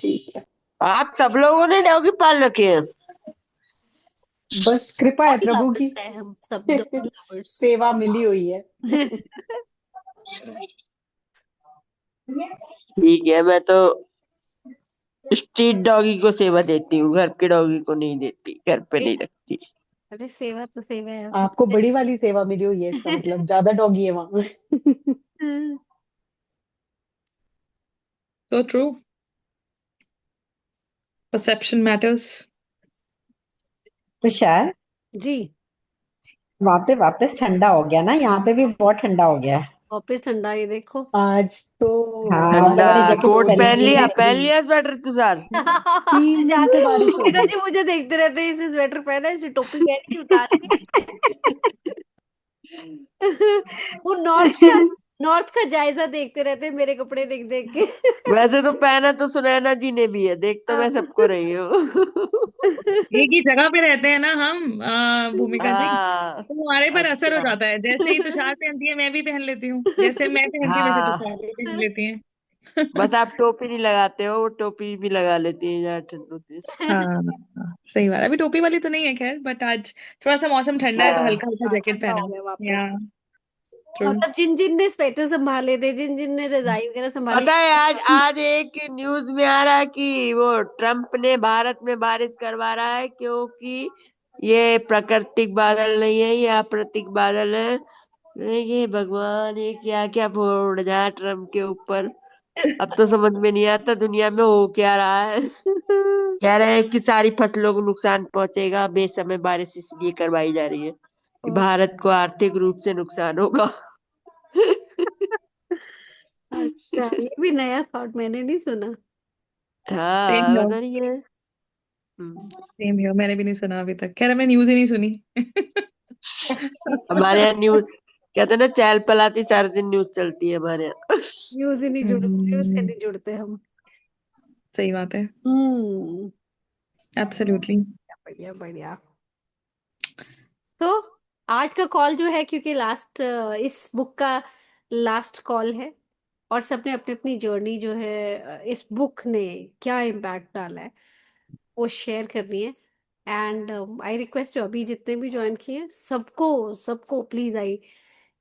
ठीक है। आप सब लोगों ने डॉगी पाल रखे हैं? बस कृपा है डॉग प्रभु की। लवर्स है हम सब, डॉग लवर्स। सेवा मिली हुई है। ठीक है, मैं तो स्ट्रीट डॉगी को सेवा देती हूँ, घर के डॉगी को नहीं देती, घर पे नहीं रखती। अरे सेवा तो सेवा है। आपको बड़ी वाली सेवा मिली हुई है, इसका मतलब ज्यादा डॉगी है वहां। So true. Perception matters. तो शायद जी। वहां पे वापस ठंडा हो गया ना, यहाँ पे भी बहुत ठंडा हो गया है। वापिस ठंडा, ये देखो। आज तो हाँ, ठंडा। मतलब मैंने जैकेट कोट पहनी पहन हुई है लिया, ना पहन अभी। लिया स्वेटर तुषार। 3 दिन से बारिश हो मोनिका रही जी मुझे देखते रहते हैं, इसने स्वेटर पहना है, इसने टोपी पहनी उतार के। वो है। नॉर्थ का जायजा देखते रहते हैं मेरे कपड़े देख देख के। वैसे तो पहना तो सुनैना जी ने भी है, देख तो मैं सबको रही हूँ। एक ही जगह पे रहते हैं ना हम, भूमिका जी। हाँ। तो हमारे पर असर हो अच्छा। जाता है, जैसे ही तुषार पहनती है मैं भी पहन लेती हूँ, जैसे मैं पहनती हूँ वैसे तुषार हाँ, भी पहन लेती है। बस आप टोपी नहीं लगाते हो, वो टोपी भी लगा लेती है जहाँ ठंड होती है। हाँ, सही बात है। अभी टोपी वाली तो नहीं है खैर, बट आज थोड़ा सा मौसम ठंडा है तो हाँ। हल्का हल्का हाँ, जैकेट ठंडा पहना हो गया या वापस। ट्रू। मतलब जिन जिन ने स्वेटर संभाले थे, जिन जिन ने रजाई वगैरह संभाली। पता है, आज आज एक न्यूज में आ रहा है कि वो ट्रम्प ने भारत में बारिश करवा रहा है, क्योंकि ये प्राकृतिक बादल नहीं है, ये अप्राकृतिक बादल है। ये भगवान, ये क्या क्या फोड़ रहा है ट्रम्प के ऊपर। अब तो समझ में नहीं आता दुनिया में हो क्या रहा है। कह रहे हैं कि सारी फसलों को नुकसान पहुंचेगा, बेसमय बारिश इसलिए करवाई जा रही है कि भारत को आर्थिक रूप से नुकसान होगा। अच्छा, ये भी नया थॉट मैंने नहीं सुना। सेम हाँ, हियर। पता नहीं है। हम्म। सेम हियर, मैंने भी नहीं सुना अभी तक। खैर मैं न्यूज ही नहीं सुनी। हमारे यहाँ न्यूज, कहते हैं ना, चहल पलाती सारे दिन न्यूज चलती है हमारे यहाँ। न्यूज से हम्म, नहीं जुड़ते हम। सही बात है। हम्म। एब्सोल्युटली। बढ़िया बढ़िया। तो आज का कॉल जो है, क्योंकि लास्ट, इस बुक का लास्ट कॉल है, और सबने अपनी अपनी जर्नी जो है, इस बुक ने क्या इम्पैक्ट डाला है, वो शेयर करनी है। एंड आई रिक्वेस्ट, जो अभी जितने भी ज्वाइन किए हैं, सबको सबको please, I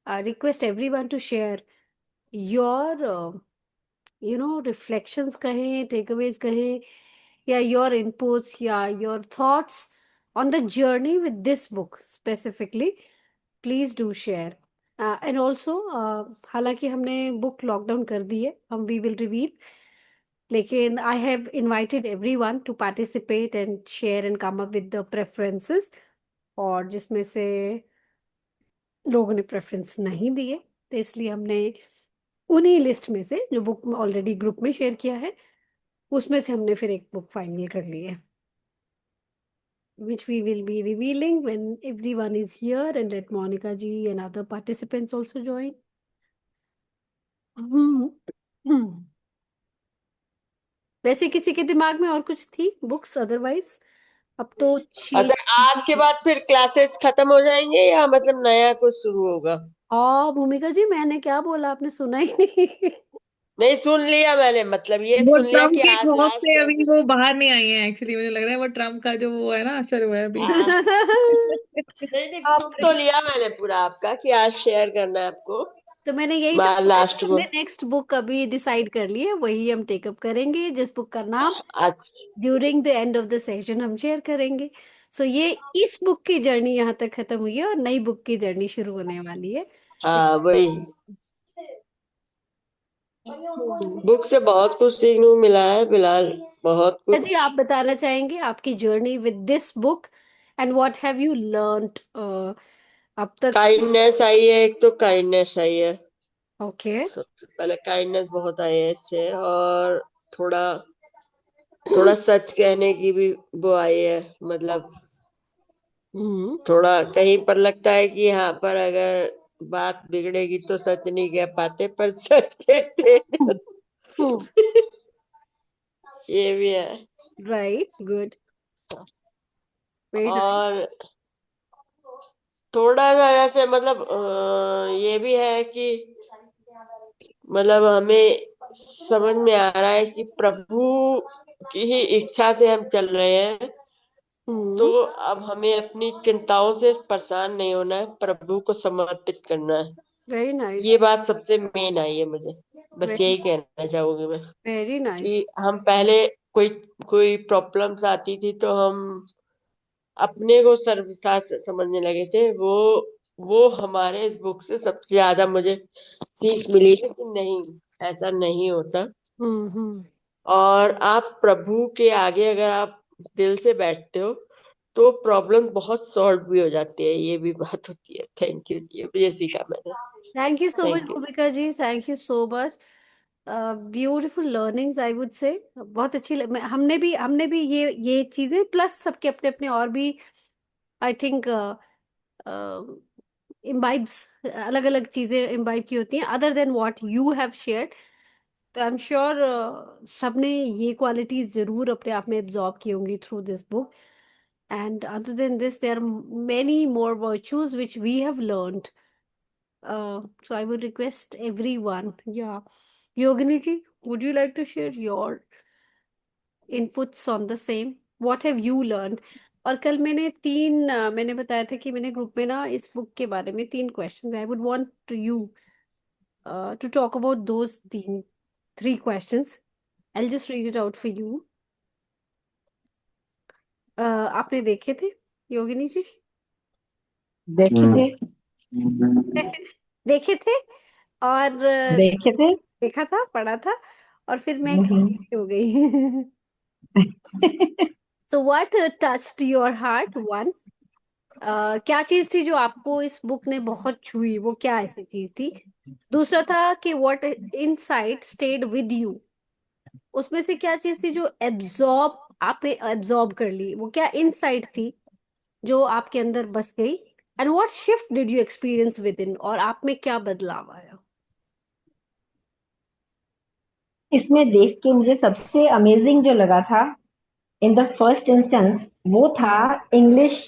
request everyone to share your reflections कहें, टेकअवेज कहें, या योर इनपुट्स, या your thoughts on the journey with this book specifically. Please do share. And also, हालांकि हमने बुक लॉकडाउन कर दी है, हम वी विल रिवील, लेकिन I have invited everyone to participate and share and come up with the preferences. और जिसमें से लोगों ने प्रेफरेंस नहीं दिए, तो इसलिए हमने उन्हीं लिस्ट में से, जो बुक ऑलरेडी ग्रुप में शेयर किया है, उसमें से हमने फिर एक बुक फाइनल कर ली है, which we will be revealing when everyone is here, and let Monica ji and other participants also join. हम्म। हम्म। वैसे किसी के दिमाग में और कुछ थी बुक्स अदरवाइज? अब तो अच्छा, आज के बाद फिर क्लासेस खत्म हो जाएंगे या मतलब नया कुछ शुरू होगा? भूमिका जी, मैंने क्या बोला आपने सुना ही नहीं? नहीं, सुन लिया मैंने, मतलब ये वो सुन लिया ट्रम्प कि के आज खौफ लास्ट से है अभी फिर। वो बाहर नहीं आई है। एक्चुअली मुझे लग रहा है वो ट्रम्प का जो वो है ना, असर हुआ है अभी। हाँ। नहीं नहीं, आप, सुन तो लिया मैंने पूरा आपका कि आज शेयर करना है आपको तो मैंने यही तो बोला कि लास्ट को। हमने नेक्स्ट बुक अभी डिसाइड कर ली है, वही हम टेकअप करेंगे, जिस बुक का नाम अच्छा। During the end of the session हम शेयर करेंगे। सो ये, इस बुक की जर्नी यहाँ तक खत्म हुई है, और नई बुक की जर्नी शुरू होने वाली है। हाँ, वही। हम्म। बुक से बहुत कुछ सीखने को मिला है फिलहाल, बहुत जी, कुछ। आप बताना चाहेंगे आपकी journey with this book, and what have you learned अब तक? काइंडनेस आई है, एक तो काइंडनेस आई है। ओके। सबसे पहले काइंडनेस बहुत आई है इससे, और थोड़ा थोड़ा सच कहने की भी वो आई है, मतलब हम्म। थोड़ा कहीं पर लगता है कि यहाँ पर अगर बात बिगड़ेगी तो सच नहीं कह पाते, पर सच कहते हैं। ये भी है। Right, good, very nice. और थोड़ा सा ऐसे मतलब ये भी है कि मतलब हमें समझ में आ रहा है कि प्रभु की ही इच्छा से हम चल रहे हैं, तो हम्म। अब हमें अपनी चिंताओं से परेशान नहीं होना है, प्रभु को समर्पित करना है। Very nice. ये बात सबसे मेन आई है मुझे। बस वेरी यही कहना चाहूंगी मैं वेरी नाइस। कि हम पहले कोई कोई प्रॉब्लम्स आती थी तो हम अपने को सर्वसार समझने लगे थे। वो हमारे इस बुक से सबसे ज्यादा मुझे सीख मिली है कि नहीं, ऐसा नहीं होता। हम्म। और आप प्रभु के आगे अगर आप दिल से बैठते हो तो प्रॉब्लम बहुत सॉल्व भी हो जाती है, ये भी बात होती है। थैंक यू, ये सीखा मैंने। Thank you so much thank you. Bhumika ji, thank you so much. Beautiful learnings I would say. बहुत अच्छी हमने भी ये चीजें प्लस सबके अपने अपने और भी आई थिंक इम्बाइब्स, अलग अलग चीजें इम्बाइब की होती हैं other than what you have shared. तो आई एम श्योर सबने ये क्वालिटीज जरूर अपने आप में एब्जॉर्ब की होंगी through this book. And other than this there are many more virtues which we have learned. So I would request everyone, yeah. Yogini ji, would you like to share your inputs on the same? What have you learned? और कल मैंने बताया था कि मैंने group में ना इस बुक के बारे में 3 questions, I would want you to talk about those 3 questions. I just read it out for you. आपने देखे थे योगिनी जी? देखे थे। देखे थे और देखे थे। देखा था, पढ़ा था, और फिर मैं हम्म। confused हो गई। So what touched your heart one? क्या चीज थी जो आपको इस बुक ने बहुत छुई, वो क्या ऐसी चीज थी? दूसरा था कि what insight stayed with you, उसमें से क्या चीज थी जो एब्जॉर्ब आपने एब्जॉर्ब कर ली, वो क्या इनसाइट थी जो आपके अंदर बस गई? And what shift did you experience with in, और आप में क्या बदलाव आया? इसमें देख के मुझे सबसे अमेजिंग जो लगा था इन द फर्स्ट इंस्टेंस, वो था इंग्लिश।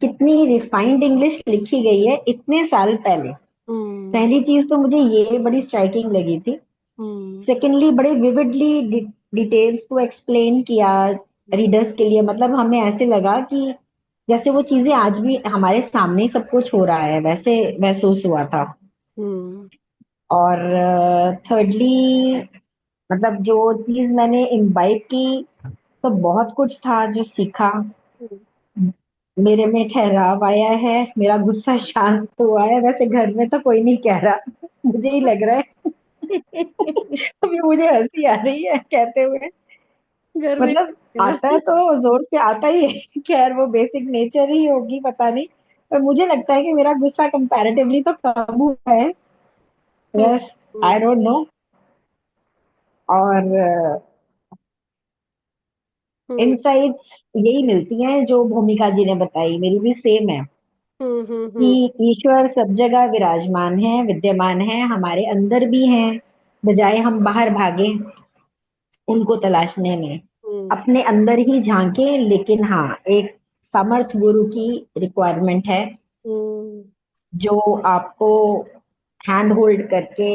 कितनी रिफाइंड इंग्लिश लिखी गई है इतने साल पहले। हम्म। पहली चीज तो मुझे ये बड़ी स्ट्राइकिंग लगी थी। हम्म। सेकेंडली, बड़े विविडली डिटेल्स को एक्सप्लेन किया रीडर्स के लिए। मतलब हमें ऐसे लगा कि जैसे वो चीजें आज भी हमारे सामने ही सब कुछ हो रहा है, वैसे महसूस हुआ था। हम्म। और थर्डली, मतलब जो चीज मैंने इम्बाइब की, तो बहुत कुछ था जो सीखा। मेरे में ठहराव आया है, मेरा गुस्सा शांत हुआ है। वैसे घर में तो कोई नहीं कह रहा, मुझे ही लग रहा है। अभी मुझे हंसी आ रही है कहते हुए। घर में मतलब है ना? आता है तो जोर से आता ही है। खैर वो बेसिक नेचर ही होगी, पता नहीं। पर मुझे लगता है कि मेरा गुस्सा कंपैरेटिवली तो कम हुआ है। Hmm. Yes, hmm. I don't know. और हम्म। इनसाइट्स यही मिलती हैं जो भूमिका जी ने बताई, मेरी भी सेम है। हम्म। कि हम्म। ईश्वर सब जगह विराजमान है, विद्यमान है, हमारे अंदर भी हैं। बजाय हम बाहर भागे उनको तलाशने में, हम्म। अपने अंदर ही झांके। लेकिन हाँ, एक समर्थ गुरु की रिक्वायरमेंट है, हम्म। जो आपको हैंड होल्ड करके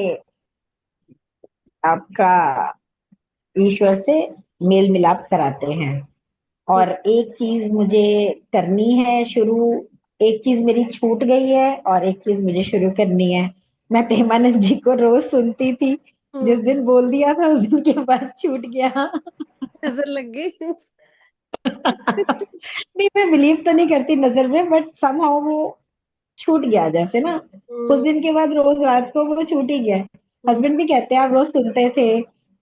आपका ईश्वर से मेल मिलाप कराते हैं। और एक चीज मुझे करनी है शुरू। एक चीज मेरी छूट गई है और एक चीज मुझे शुरू करनी है। मैं प्रेमानंद जी को रोज सुनती थी, हम्म। जिस दिन बोल दिया था उस दिन के बाद छूट गया। नजर लग गई। नहीं, मैं बिलीव तो नहीं करती नजर में, बट समहाउ वो छूट गया जैसे ना। उस हम्म। दिन के बाद रोज रात को वो छूट ही गया। हम्म। हस्बैंड भी कहते हैं आप रोज सुनते थे।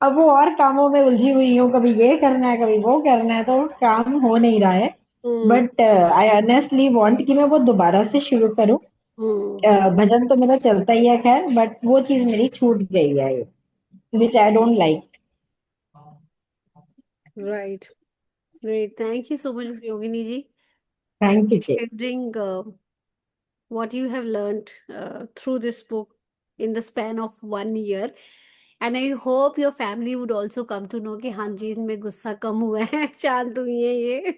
अब वो और कामों में उलझी हुई हूँ, कभी ये करना है कभी वो करना है, तो काम हो नहीं रहा है। हम्म। बट आई ऑनेस्टली वांट कि मैं वो दोबारा से शुरू करूँ। हम्म। भजन तो मेरा चलता ही है खैर, बट वो चीज मेरी छूट गई है, which I don't like. Right. Great, thank you so much Yogini ji, thank you ji. sharing what you have learned through this book in the span of 1 year. And I hope your family would also come to know कि हाँ जी, इनमें गुस्सा कम हुआ है, शांत हुई है ये।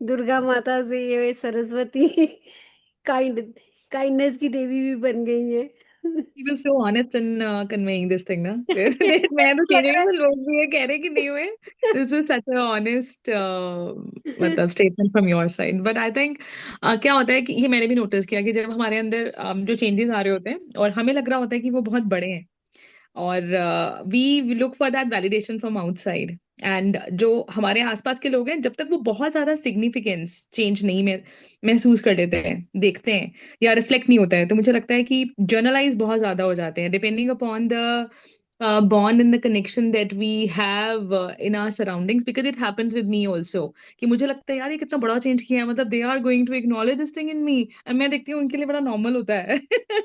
दुर्गा माता से ये सरस्वती काइंडनेस की देवी भी बन गई है। He was so honest in conveying this thing, ना मैं तो चेंज हुई, पर लोग भी ये कह रहे कि नहीं हुए. This was such a honest मतलब statement from your side. But I think क्या होता है कि ये मैंने भी नोटिस किया कि जब हमारे अंदर जो चेंजेस आ रहे होते हैं और हमें लग रहा होता है कि वो बहुत बड़े हैं, और we look for that validation from outside. And जो हमारे आसपास के लोग हैं, जब तक वो बहुत ज्यादा सिग्निफिकेंस चेंज नहीं महसूस कर लेते हैं, देखते हैं, या रिफ्लेक्ट नहीं होता है, तो मुझे लगता है कि जर्नलाइज बहुत ज्यादा हो जाते हैं, depending upon the bond and the connection that we have in our surroundings, because it happens with me also. कि मुझे लगता है यार ये कितना बड़ा चेंज किया है, मतलब they are going to acknowledge this thing in me, और मैं देखती हूँ उनके लिए बड़ा नॉर्मल होता है.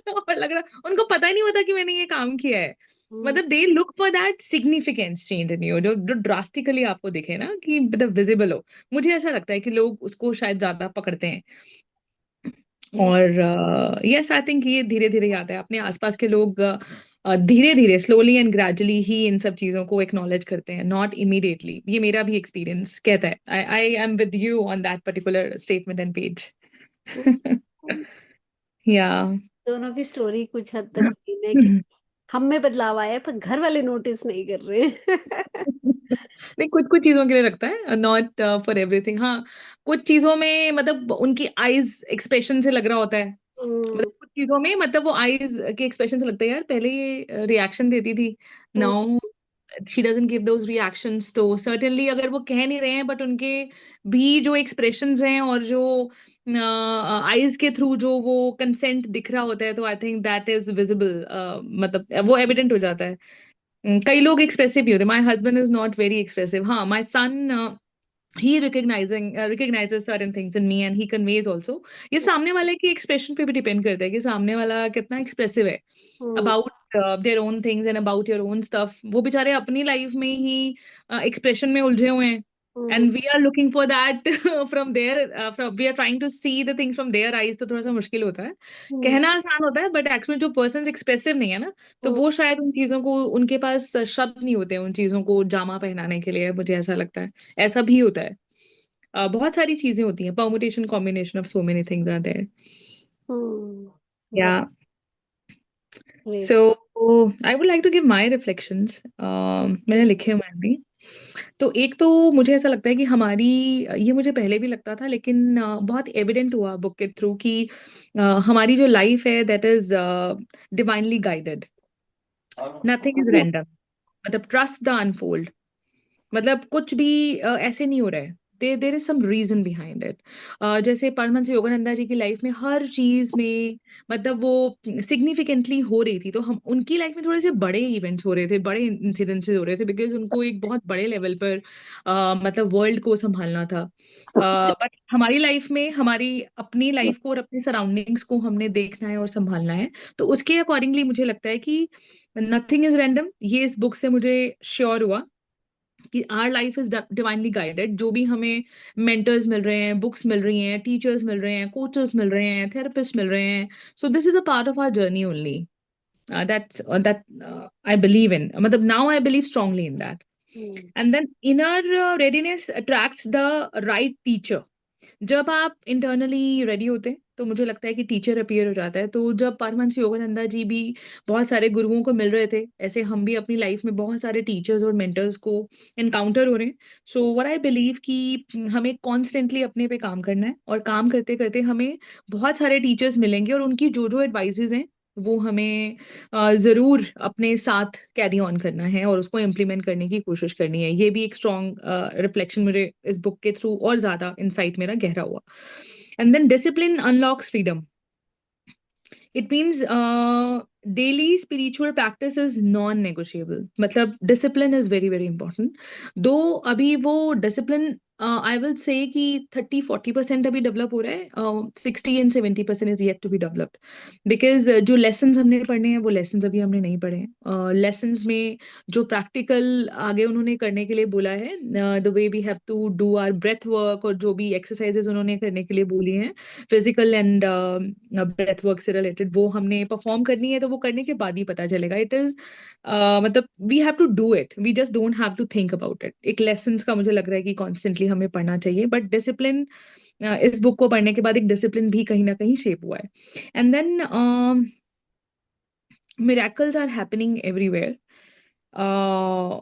और लग रहा उनको पता ही नहीं होता कि मैंने ये काम किया है. हम्म, मतलब they look for that significance change in you, जो जो ड्रास्टिकली आपको दिखे ना, कि मतलब विजिबल हो. मुझे ऐसा लगता है कि लोग उसको शायद ज्यादा पकड़ते हैं. हम्म, और यस, आई थिंक ये धीरे धीरे आता है, अपने आसपास के लोग धीरे धीरे, स्लोली एंड ग्रेजुअली ही इन सब चीजों को एक्नॉलेज करते हैं, नॉट इमीडिएटली. ये मेरा भी एक्सपीरियंस कहता है. I am with you on that particular statement and page. Hmm. Yeah. दोनों की स्टोरी कुछ हद तक सेम है कि हम में बदलाव आया है, पर घर वाले नोटिस नहीं कर रहे हैं। नहीं, कुछ कुछ चीजों के लिए लगता है, नॉट फॉर एवरीथिंग. हाँ, कुछ चीजों में मतलब उनकी आईज एक्सप्रेशन से लग रहा होता है. मतलब हम्म, कुछ चीजों में मतलब वो आईज के एक्सप्रेशन से लगता है यार पहले ये रिएक्शन देती थी, hmm, now she doesn't give those reactions. तो सर्टेनली अगर वो कह नहीं रहे हैं, बट उनके भी जो एक्सप्रेशंस हैं और जो आईज के थ्रू जो वो कंसेंट दिख रहा होता है, तो I think that is visible. मतलब वो एविडेंट हो जाता है. कई लोग एक्सप्रेसिव भी होते हैं. My husband is not very expressive. हाँ, माई सन, he recognizes certain things in me and he conveys also. ये सामने वाले के एक्सप्रेशन पे भी डिपेंड करता है कि सामने वाला कितना एक्सप्रेसिव है हम्म, about their own things and about your own stuff. वो बेचारे अपनी लाइफ में ही एक्सप्रेशन में उलझे हुए हैं, हम्म, and we are looking for that from their we are trying to see the things from their eyes. तो थोड़ा सा मुश्किल होता है. हम्म, कहना आसान होता है, बट एक्चुअली जो पर्सन एक्सप्रेसिव नहीं है ना, तो हम्म, वो शायद उन चीजों को, उनके पास शब्द नहीं होते उन चीजों को जामा पहनाने के लिए. मुझे ऐसा लगता है ऐसा भी होता है. बहुत सारी चीजें होती हैं, permutation combination of so many things are there. Yeah. So great. I would like to give my reflections. मैंने लिखे हुए हैं भी. तो एक तो मुझे ऐसा लगता है कि हमारी, ये मुझे पहले भी लगता था, लेकिन बहुत एविडेंट हुआ बुक के थ्रू कि हमारी जो लाइफ है that is divinely guided. Nothing is random. मतलब ट्रस्ट द अनफोल्ड. मतलब कुछ भी ऐसे नहीं हो रहा है. There is some reason behind it. जैसे परमहंस योगानंदा जी की लाइफ में हर चीज में मतलब वो सिग्निफिकेंटली हो रही थी, तो हम उनकी लाइफ में थोड़े से बड़े इवेंट्स हो रहे थे, बड़े इंसिडेंसेस हो रहे थे, बिकॉज उनको एक बहुत बड़े लेवल पर मतलब वर्ल्ड को संभालना था. बट हमारी लाइफ में हमारी अपनी लाइफ को और अपनी सराउंडिंग्स को हमने देखना है और संभालना है. तो उसके अकॉर्डिंगली मुझे लगता है कि नथिंग इज रैंडम. ये इस बुक से मुझे श्योर हुआ कि our life is divinely guided. जो भी हमें मेंटर्स मिल रहे हैं, बुक्स मिल रही हैं, टीचर्स मिल रहे हैं, कोचेस मिल रहे हैं, थेरेपिस्ट मिल रहे हैं, so this is a part of our journey only. That I believe in. मतलब now I believe strongly in that. Hmm, And then inner readiness attracts the right teacher. जब आप इंटरनली रेडी होते हैं, तो मुझे लगता है कि टीचर अपीयर हो जाता है. तो जब परमहंस योगानंदा जी भी बहुत सारे गुरुओं को मिल रहे थे, ऐसे हम भी अपनी लाइफ में बहुत सारे टीचर्स और मेंटर्स को एनकाउंटर हो रहे हैं. सो व्हाट आई बिलीव कि हमें कॉन्स्टेंटली अपने पे काम करना है, और काम करते करते हमें बहुत सारे टीचर्स मिलेंगे, और उनकी जो जो एडवाइजेज हैं वो हमें जरूर अपने साथ कैरी ऑन करना है और उसको इम्प्लीमेंट करने की कोशिश करनी है. ये भी एक स्ट्रॉन्ग रिफ्लेक्शन मुझे इस बुक के थ्रू और ज्यादा इंसाइट मेरा गहरा हुआ. And then discipline unlocks freedom. It means daily spiritual practice is non negotiable. मतलब discipline is very very important. दो अभी वो डिसिप्लिन आई विल से कि 30-40% अभी डेवलप हो रहा है. 60 and 70% is yet to be developed. Because जो लेसन हमने पढ़ने हैं वो लेसन अभी हमने नहीं पढ़े हैं. लेसन में जो प्रैक्टिकल आगे उन्होंने करने के लिए बोला है, the way we have to do our breath work, और जो भी एक्सरसाइजेज उन्होंने करने के लिए बोली हैं फिजिकल एंड ब्रेथ वर्क से रिलेटेड, वो हमने परफॉर्म करनी है. तो वो करने के बाद ही पता चलेगा. इट इज मतलब we have to do it, we just don't have to think about it. एक लेसन का मुझे लग रहा है कि कॉन्स्टेंटली हमें पढ़ना चाहिए. बट डिसिप्लिन, इस बुक को पढ़ने के बाद एक डिसिप्लिन भी कहीं ना कहीं शेप हुआ है. And then miracles are happening everywhere.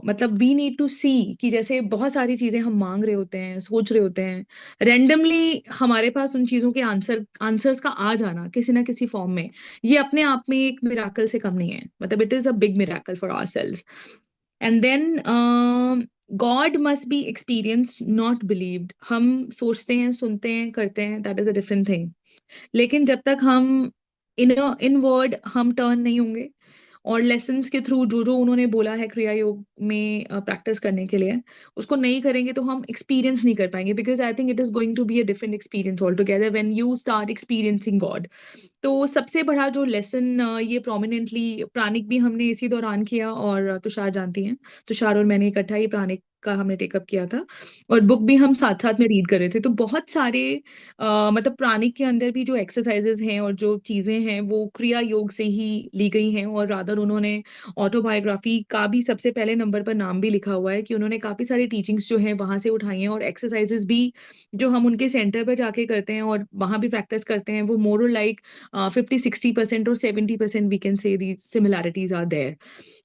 मतलब वी नीड टू सी कि जैसे बहुत सारी चीजें हम मांग रहे होते हैं, सोच रहे होते हैं, रेंडमली हमारे पास उन चीजों के आंसर्स का आ जाना किसी ना किसी फॉर्म में, ये अपने आप में एक मिराकल से कम नहीं है। मतलब it is a big miracle for ourselves. And then God must be experience not believed. हम सोचते हैं, सुनते हैं, करते हैं, that is a different thing. लेकिन जब तक हम इनवर्ड हम टर्न नहीं होंगे और लेसन्स के थ्रू जो जो उन्होंने बोला है क्रिया योग में प्रैक्टिस करने के लिए, उसको नहीं करेंगे तो हम एक्सपीरियंस नहीं कर पाएंगे। Because I think it is going to be a different experience all together when you start experiencing God. तो सबसे बड़ा जो लेसन ये प्रोमिनेंटली प्राणिक भी हमने इसी दौरान किया, और तुषार जानती हैं, तुषार और मैंने इकट्ठा ही प्राणिक का हमने टेकअप किया था, और बुक भी हम साथ साथ में रीड कर रहे थे। तो बहुत सारे मतलब प्राणिक के अंदर भी जो एक्सरसाइजेज हैं और जो चीजें हैं वो क्रिया योग से ही ली गई हैं। और रादर उन्होंने ऑटोबायोग्राफी का भी सबसे पहले नंबर पर नाम भी लिखा हुआ है कि उन्होंने काफी सारी टीचिंग्स जो हैं वहां से उठाई हैं, और एक्सरसाइजेज भी जो हम उनके सेंटर पर जाके करते हैं और वहां भी प्रैक्टिस करते हैं, वो मोर लाइक 50-60% और 70% we can say the similarities are there.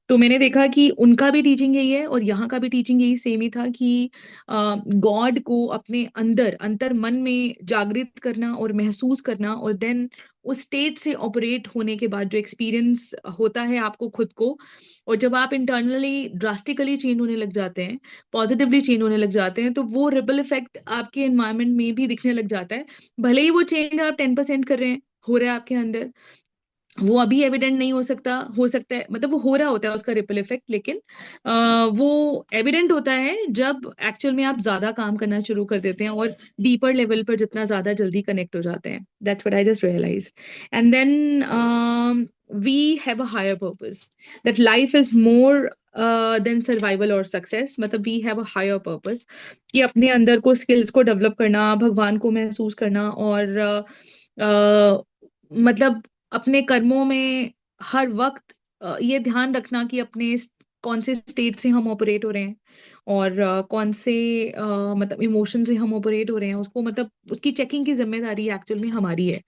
तो मैंने देखा कि उनका भी टीचिंग यही है और यहाँ का भी टीचिंग यही सेम ही था कि गॉड को अपने अंदर अंतर मन में जागृत करना और महसूस करना, और देन उस स्टेट से ऑपरेट होने के बाद जो एक्सपीरियंस होता है आपको खुद को, और जब आप इंटरनली ड्रास्टिकली चेंज होने लग जाते हैं, पॉजिटिवली चेंज होने लग जाते हैं, तो वो रिपल इफेक्ट आपके एनवायरनमेंट में भी दिखने लग जाता है। भले ही वो चेंज आप 10% कर रहे हैं, हो रहा है आपके अंदर, वो अभी एविडेंट नहीं हो सकता, हो सकता है, मतलब वो हो रहा होता है उसका रिपल इफेक्ट, लेकिन वो एविडेंट होता है जब एक्चुअल में आप ज्यादा काम करना शुरू कर देते हैं और डीपर लेवल पर जितना ज्यादा जल्दी कनेक्ट हो जाते हैं। That's what I just realise. And then we have a higher purpose, that life is more than survival और सक्सेस। मतलब we have a higher purpose कि अपने अंदर को स्किल्स को डेवलप करना, भगवान को महसूस करना, और मतलब अपने कर्मों में हर वक्त ये ध्यान रखना कि अपने कौन से स्टेट से हम ऑपरेट हो रहे हैं, और कौन से मतलब इमोशन से हम ऑपरेट हो रहे हैं, उसको मतलब उसकी चेकिंग की जिम्मेदारी एक्चुअल में हमारी है।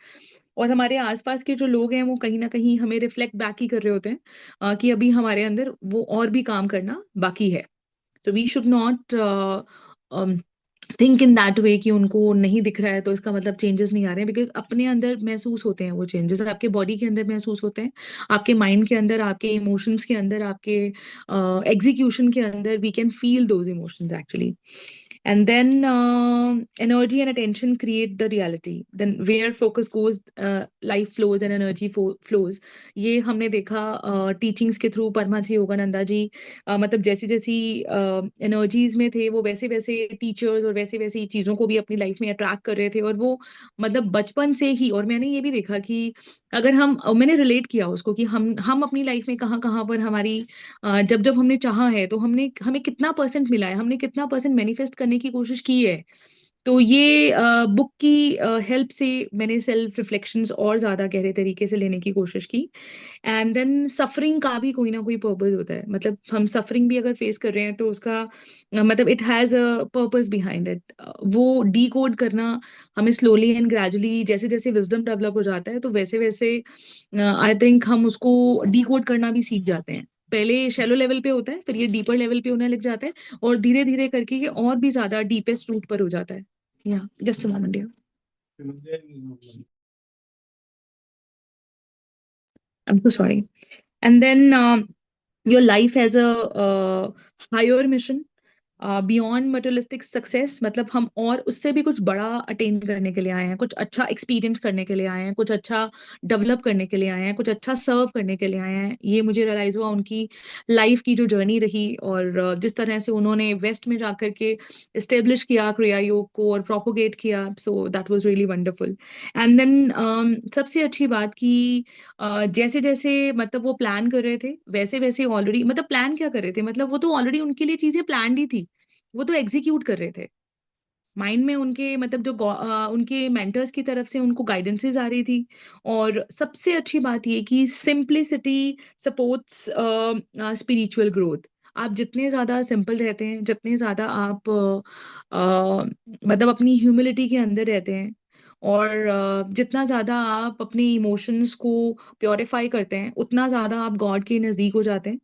और हमारे आसपास के जो लोग हैं वो कहीं ना कहीं हमें रिफ्लेक्ट बैक ही कर रहे होते हैं कि अभी हमारे अंदर वो और भी काम करना बाकी है। तो we should not think in that way कि उनको नहीं दिख रहा है तो इसका मतलब चेंजेस नहीं आ रहे हैं, बिकॉज अपने अंदर महसूस होते हैं वो चेंजेस, आपके बॉडी के अंदर महसूस होते हैं, आपके माइंड के अंदर, आपके इमोशंस के अंदर, आपके एग्जीक्यूशन के अंदर, we can feel those emotions actually. And then energy and attention create the reality. Then where focus goes, life flows and energy flows. ये हमने देखा टीचिंग्स के थ्रू। परमाजी योगानंदा जी मतलब जैसी जैसी एनर्जीज में थे वो वैसे वैसे टीचर्स और वैसे वैसी चीजों को भी अपनी लाइफ में अट्रैक्ट कर रहे थे, और वो मतलब बचपन से ही। और मैंने ये भी देखा कि अगर हम मैंने रिलेट किया उसको कि हम अपनी लाइफ में कहाँ कहाँ पर हमारी जब जब हमने चाहा है तो हमने हमें कितना परसेंट मिला है, हमने कितना परसेंट मैनिफेस्ट करने की कोशिश की है। तो ये बुक की हेल्प से मैंने सेल्फ रिफ्लेक्शंस और ज्यादा गहरे तरीके से लेने की कोशिश की। एंड देन सफरिंग का भी कोई ना कोई पर्पस होता है। मतलब हम सफरिंग भी अगर फेस कर रहे हैं तो उसका मतलब it has a purpose behind it. वो डी कोड करना हमें स्लोली एंड ग्रेजुअली, जैसे जैसे विजडम डेवलप हो जाता है तो वैसे वैसे आई थिंक हम उसको डी कोड करना भी सीख जाते हैं। पहले शैलो लेवल पे होता है, फिर ये डीपर लेवल पे होने लग जाता है, और धीरे धीरे करके ये और भी ज्यादा डीपेस्ट रूट पर हो जाता है। या just a moment, I am so sorry. And then your life has a higher mission beyond materialistic success. मतलब हम और उससे भी कुछ बड़ा अटेन करने के लिए आए हैं, कुछ अच्छा एक्सपीरियंस करने के लिए आए हैं, कुछ अच्छा डेवलप करने के लिए आए हैं, कुछ अच्छा सर्व करने के लिए आए हैं। ये मुझे रियलाइज हुआ उनकी लाइफ की जो जर्नी रही, और जिस तरह से उन्होंने वेस्ट में जाकर के इस्टेब्लिश किया क्रिया योग को और प्रोपोगेट किया। So that was really wonderful. And then सबसे अच्छी बात कि जैसे जैसे मतलब वो प्लान कर रहे थे वैसे वैसे ऑलरेडी, मतलब प्लान क्या कर रहे थे, मतलब वो तो ऑलरेडी उनके लिए चीजें प्लान ही थी, वो तो एग्जीक्यूट कर रहे थे माइंड में उनके। मतलब जो उनके मेंटर्स की तरफ से उनको गाइडेंसेस आ रही थी। और सबसे अच्छी बात ये कि सिंपलिसिटी सपोर्ट्स स्पिरिचुअल ग्रोथ। आप जितने ज्यादा सिंपल रहते हैं, जितने ज्यादा आप मतलब अपनी ह्यूमिलिटी के अंदर रहते हैं, और जितना ज़्यादा आप अपने इमोशंस को प्योरीफाई करते हैं उतना ज़्यादा आप गॉड के नज़दीक हो जाते हैं,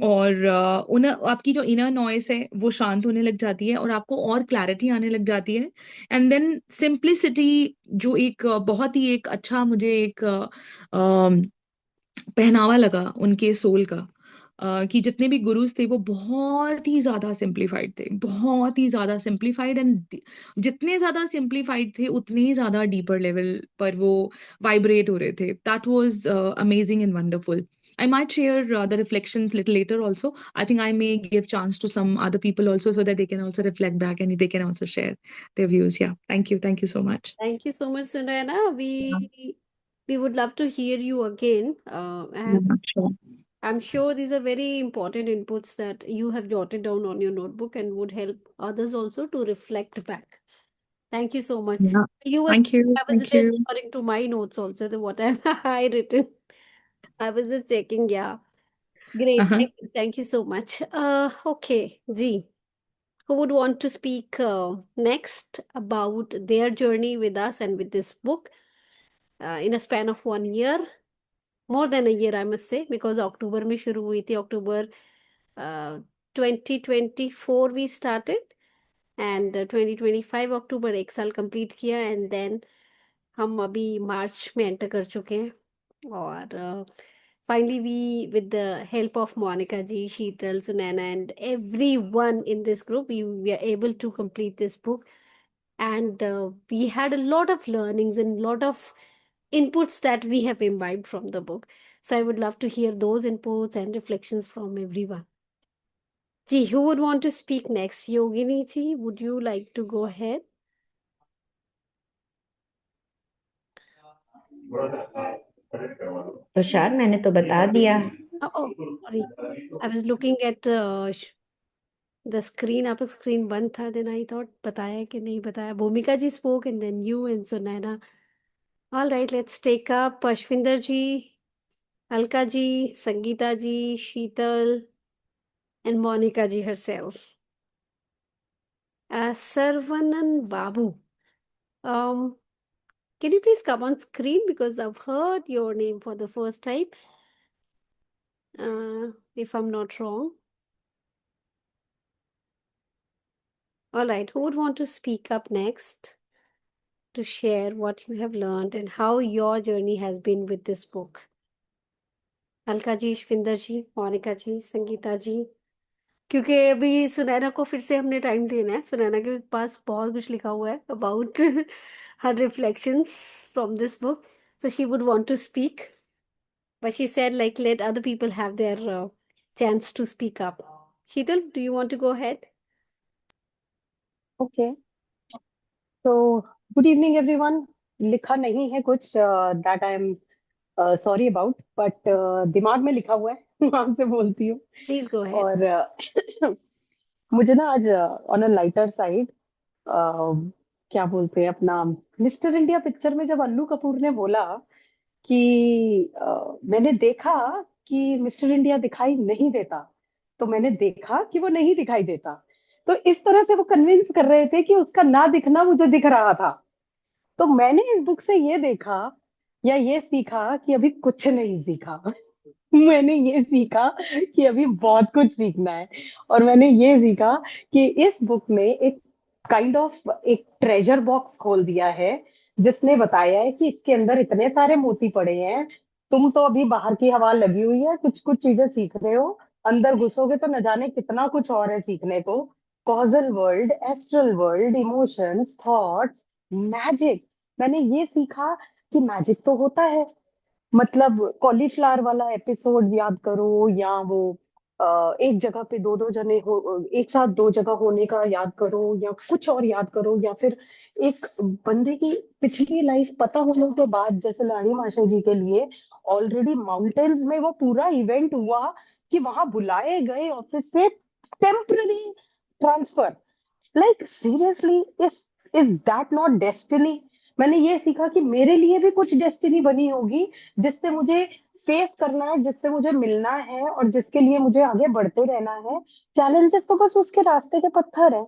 और उन आपकी जो इनर नॉइस है वो शांत होने लग जाती है और आपको और क्लैरिटी आने लग जाती है। एंड देन सिंप्लिसिटी, जो एक बहुत ही एक अच्छा मुझे एक पहनावा लगा उनके सोल का, कि जितने भी गुरुज थे वो बहुत ही ज्यादा सिंप्लीफाइड थे, बहुत ही ज्यादा सिंप्लीफाइड, एंड जितने ज्यादा सिंप्लीफाइड थे उतने ही ज्यादा डीपर लेवल पर वो वाइब्रेट हो रहे थे। That was amazing and wonderful. I might share the reflections little later also. I think I may give chance to some other people also so that they can also reflect back and they can also share their views. Yeah. Thank you. Thank you so much. Thank you so much, Sunayana. We would love to hear you again. And Yeah, sure. I'm sure these are very important inputs that you have jotted down on your notebook and would help others also to reflect back. Thank you so much. Yeah. You was Thank you. I was Thank just you. referring to my notes also, the what I've I written. I was just checking. Yeah, great. Uh-huh. Thank you so much. Okay, G. Who would want to speak next about their journey with us and with this book in a span of 1 year? More than a year, I must say, because October में शुरू हुई थी. October 2024 we started, and 2025 October 1 साल complete किया, and then हम अभी मार्च में enter कर चुके हैं. और finally we, with the help of Monica ji, Sheetal, Sunana, and everyone in this group, we are able to complete this book. And we had a lot of learnings and lot of inputs that we have imbibed from the book. So I would love to hear those inputs and reflections from everyone. Ji, who would want to speak next? Yogini ji, would you like to go ahead? Tushar, मैंने तो बता दिया. Oh, sorry. I was looking at the screen. आपका screen बंद था. Then I thought बताया कि नहीं बताया. Bhumika ji spoke and then you and Sunaina. All right, let's take up Ashwinder ji, Alka ji, Sangeeta ji, Sheetal, and Monica ji herself. Sarvanan Babu. Um, can you please come on screen because I've heard your name for the first time, if I'm not wrong. All right, who would want to speak up next to share what you have learned and how your journey has been with this book? Alka ji, Shvinder ji, Monica ji, Sangeeta ji. क्योंकि अभी सुनैना को फिर से हमने time देना है. सुनैना के पास बहुत कुछ लिखा हुआ है about her reflections from this book. So she would want to speak, but she said, like, let other people have their chance to speak up. Sheetal, do you want to go ahead? Okay. So, good evening, everyone. लिखा नहीं है कुछ that I am sorry about, but दिमाग में लिखा हुआ है. वहां से बोलती हूँ. Please go ahead. और मुझे ना आज ऑन अ लाइटर साइड क्या बोलते हैं अपना मिस्टर इंडिया पिक्चर में जब अन्नू कपूर ने बोला कि मैंने देखा कि मिस्टर इंडिया दिखाई नहीं देता, तो मैंने देखा कि वो नहीं दिखाई देता. तो इस तरह से वो कन्विंस कर रहे थे कि उसका ना दिखना मुझे दिख रहा था. तो मैंने इस बुक से ये देखा या ये सीखा कि अभी कुछ नहीं सीखा. मैंने ये सीखा कि अभी बहुत कुछ सीखना है. और मैंने ये सीखा कि इस बुक ने एक काइंड ऑफ एक ट्रेजर बॉक्स खोल दिया है, जिसने बताया है कि इसके अंदर इतने सारे मोती पड़े हैं. तुम तो अभी बाहर की हवा लगी हुई है, कुछ कुछ चीजें सीख रहे हो, अंदर घुसोगे तो न जाने कितना कुछ और है सीखने को. Causal world, astral world, emotions, thoughts, magic. मैंने ये सीखा कि मैजिक तो होता है. मतलब कॉलीफ्लावर वाला एपिसोड याद करो, या वो एक जगह पे दो दो जने हो, एक साथ दो जगह होने का याद करो, या कुछ और याद करो, या फिर एक बंदे की पिछली लाइफ पता होने के बाद, जैसे लाड़ी माशा जी के लिए ऑलरेडी माउंटेन्स में वो पूरा इवेंट हुआ कि वहां बुलाए गए ऑफिस से temporary transfer. Like seriously, is that not destiny? मैंने ये सीखा कि मेरे लिए भी कुछ डेस्टिनी बनी होगी, जिससे मुझे फेस करना है, जिससे मुझे मिलना है, और जिसके लिए मुझे आगे बढ़ते रहना है. चैलेंजेस तो बस उसके रास्ते के पत्थर है.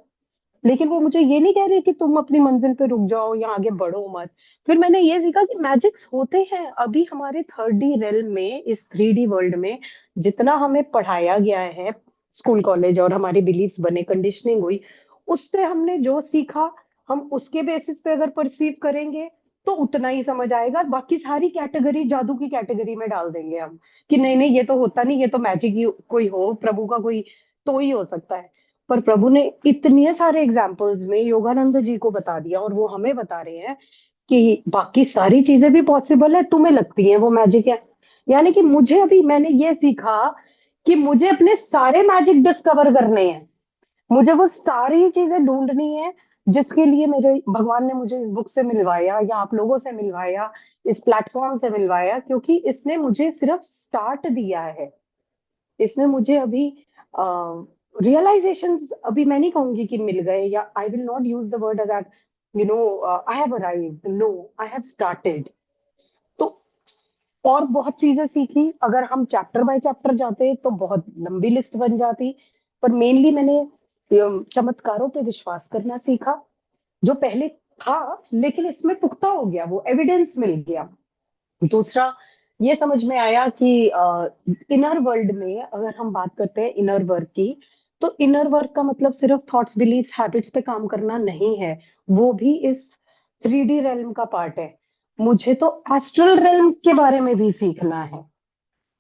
लेकिन वो मुझे ये नहीं कह रही कि तुम अपनी मंजिल पे रुक जाओ या आगे बढ़ो मत। फिर मैंने ये सीखा कि मैजिक्स होते हैं अभी हमारे 3D रेल में, इस 3D वर्ल्ड में। जितना हमें पढ़ाया गया है स्कूल कॉलेज और हमारी बिलीफ्स बने, कंडीशनिंग हुई, उससे हमने जो सीखा, हम उसके बेसिस पे अगर परसीव करेंगे तो उतना ही समझ आएगा। बाकी सारी कैटेगरी जादू की कैटेगरी में डाल देंगे हम, कि नहीं नहीं ये तो होता नहीं, ये तो मैजिक ही कोई हो, प्रभु का कोई तो ही हो सकता है। पर प्रभु ने इतने सारे एग्जाम्पल्स में योगानंद जी को बता दिया, और वो हमें बता रहे हैं कि बाकी सारी चीजें भी पॉसिबल है, तुम्हें लगती है वो मैजिक है। यानी कि मुझे अभी मैंने ये सीखा कि मुझे अपने सारे मैजिक डिस्कवर करने हैं, मुझे वो सारी चीजें ढूंढनी है जिसके लिए मेरे भगवान ने मुझे इस बुक से मिलवाया या आप लोगों से मिलवाया, इस प्लेटफॉर्म से मिलवाया, क्योंकि इसने मुझे सिर्फ स्टार्ट दिया है। इसमें मुझे अभी रियलाइजेशंस अभी मैं नहीं कहूंगी कि मिल गए, या I will not use the word that you know I have arrived, no, I have started. तो और बहुत चीजें सीखी, अगर हम चैप्टर बाय चैप्टर जाते तो बहुत लंबी लिस्ट बन जाती। पर मेनली मैंने चमत्कारों पे विश्वास करना सीखा, जो पहले था लेकिन इसमें पुख्ता हो गया, वो एविडेंस मिल गया। दूसरा, ये समझ में आया कि इनर वर्ल्ड में अगर हम बात करते हैं इनर वर्क की, तो इनर वर्क का मतलब सिर्फ थॉट्स, बिलीव्स, हैबिट्स पे काम करना नहीं है, वो भी इस 3D रेल्म का पार्ट है। मुझे तो एस्ट्रल रेल्म के बारे में भी सीखना है।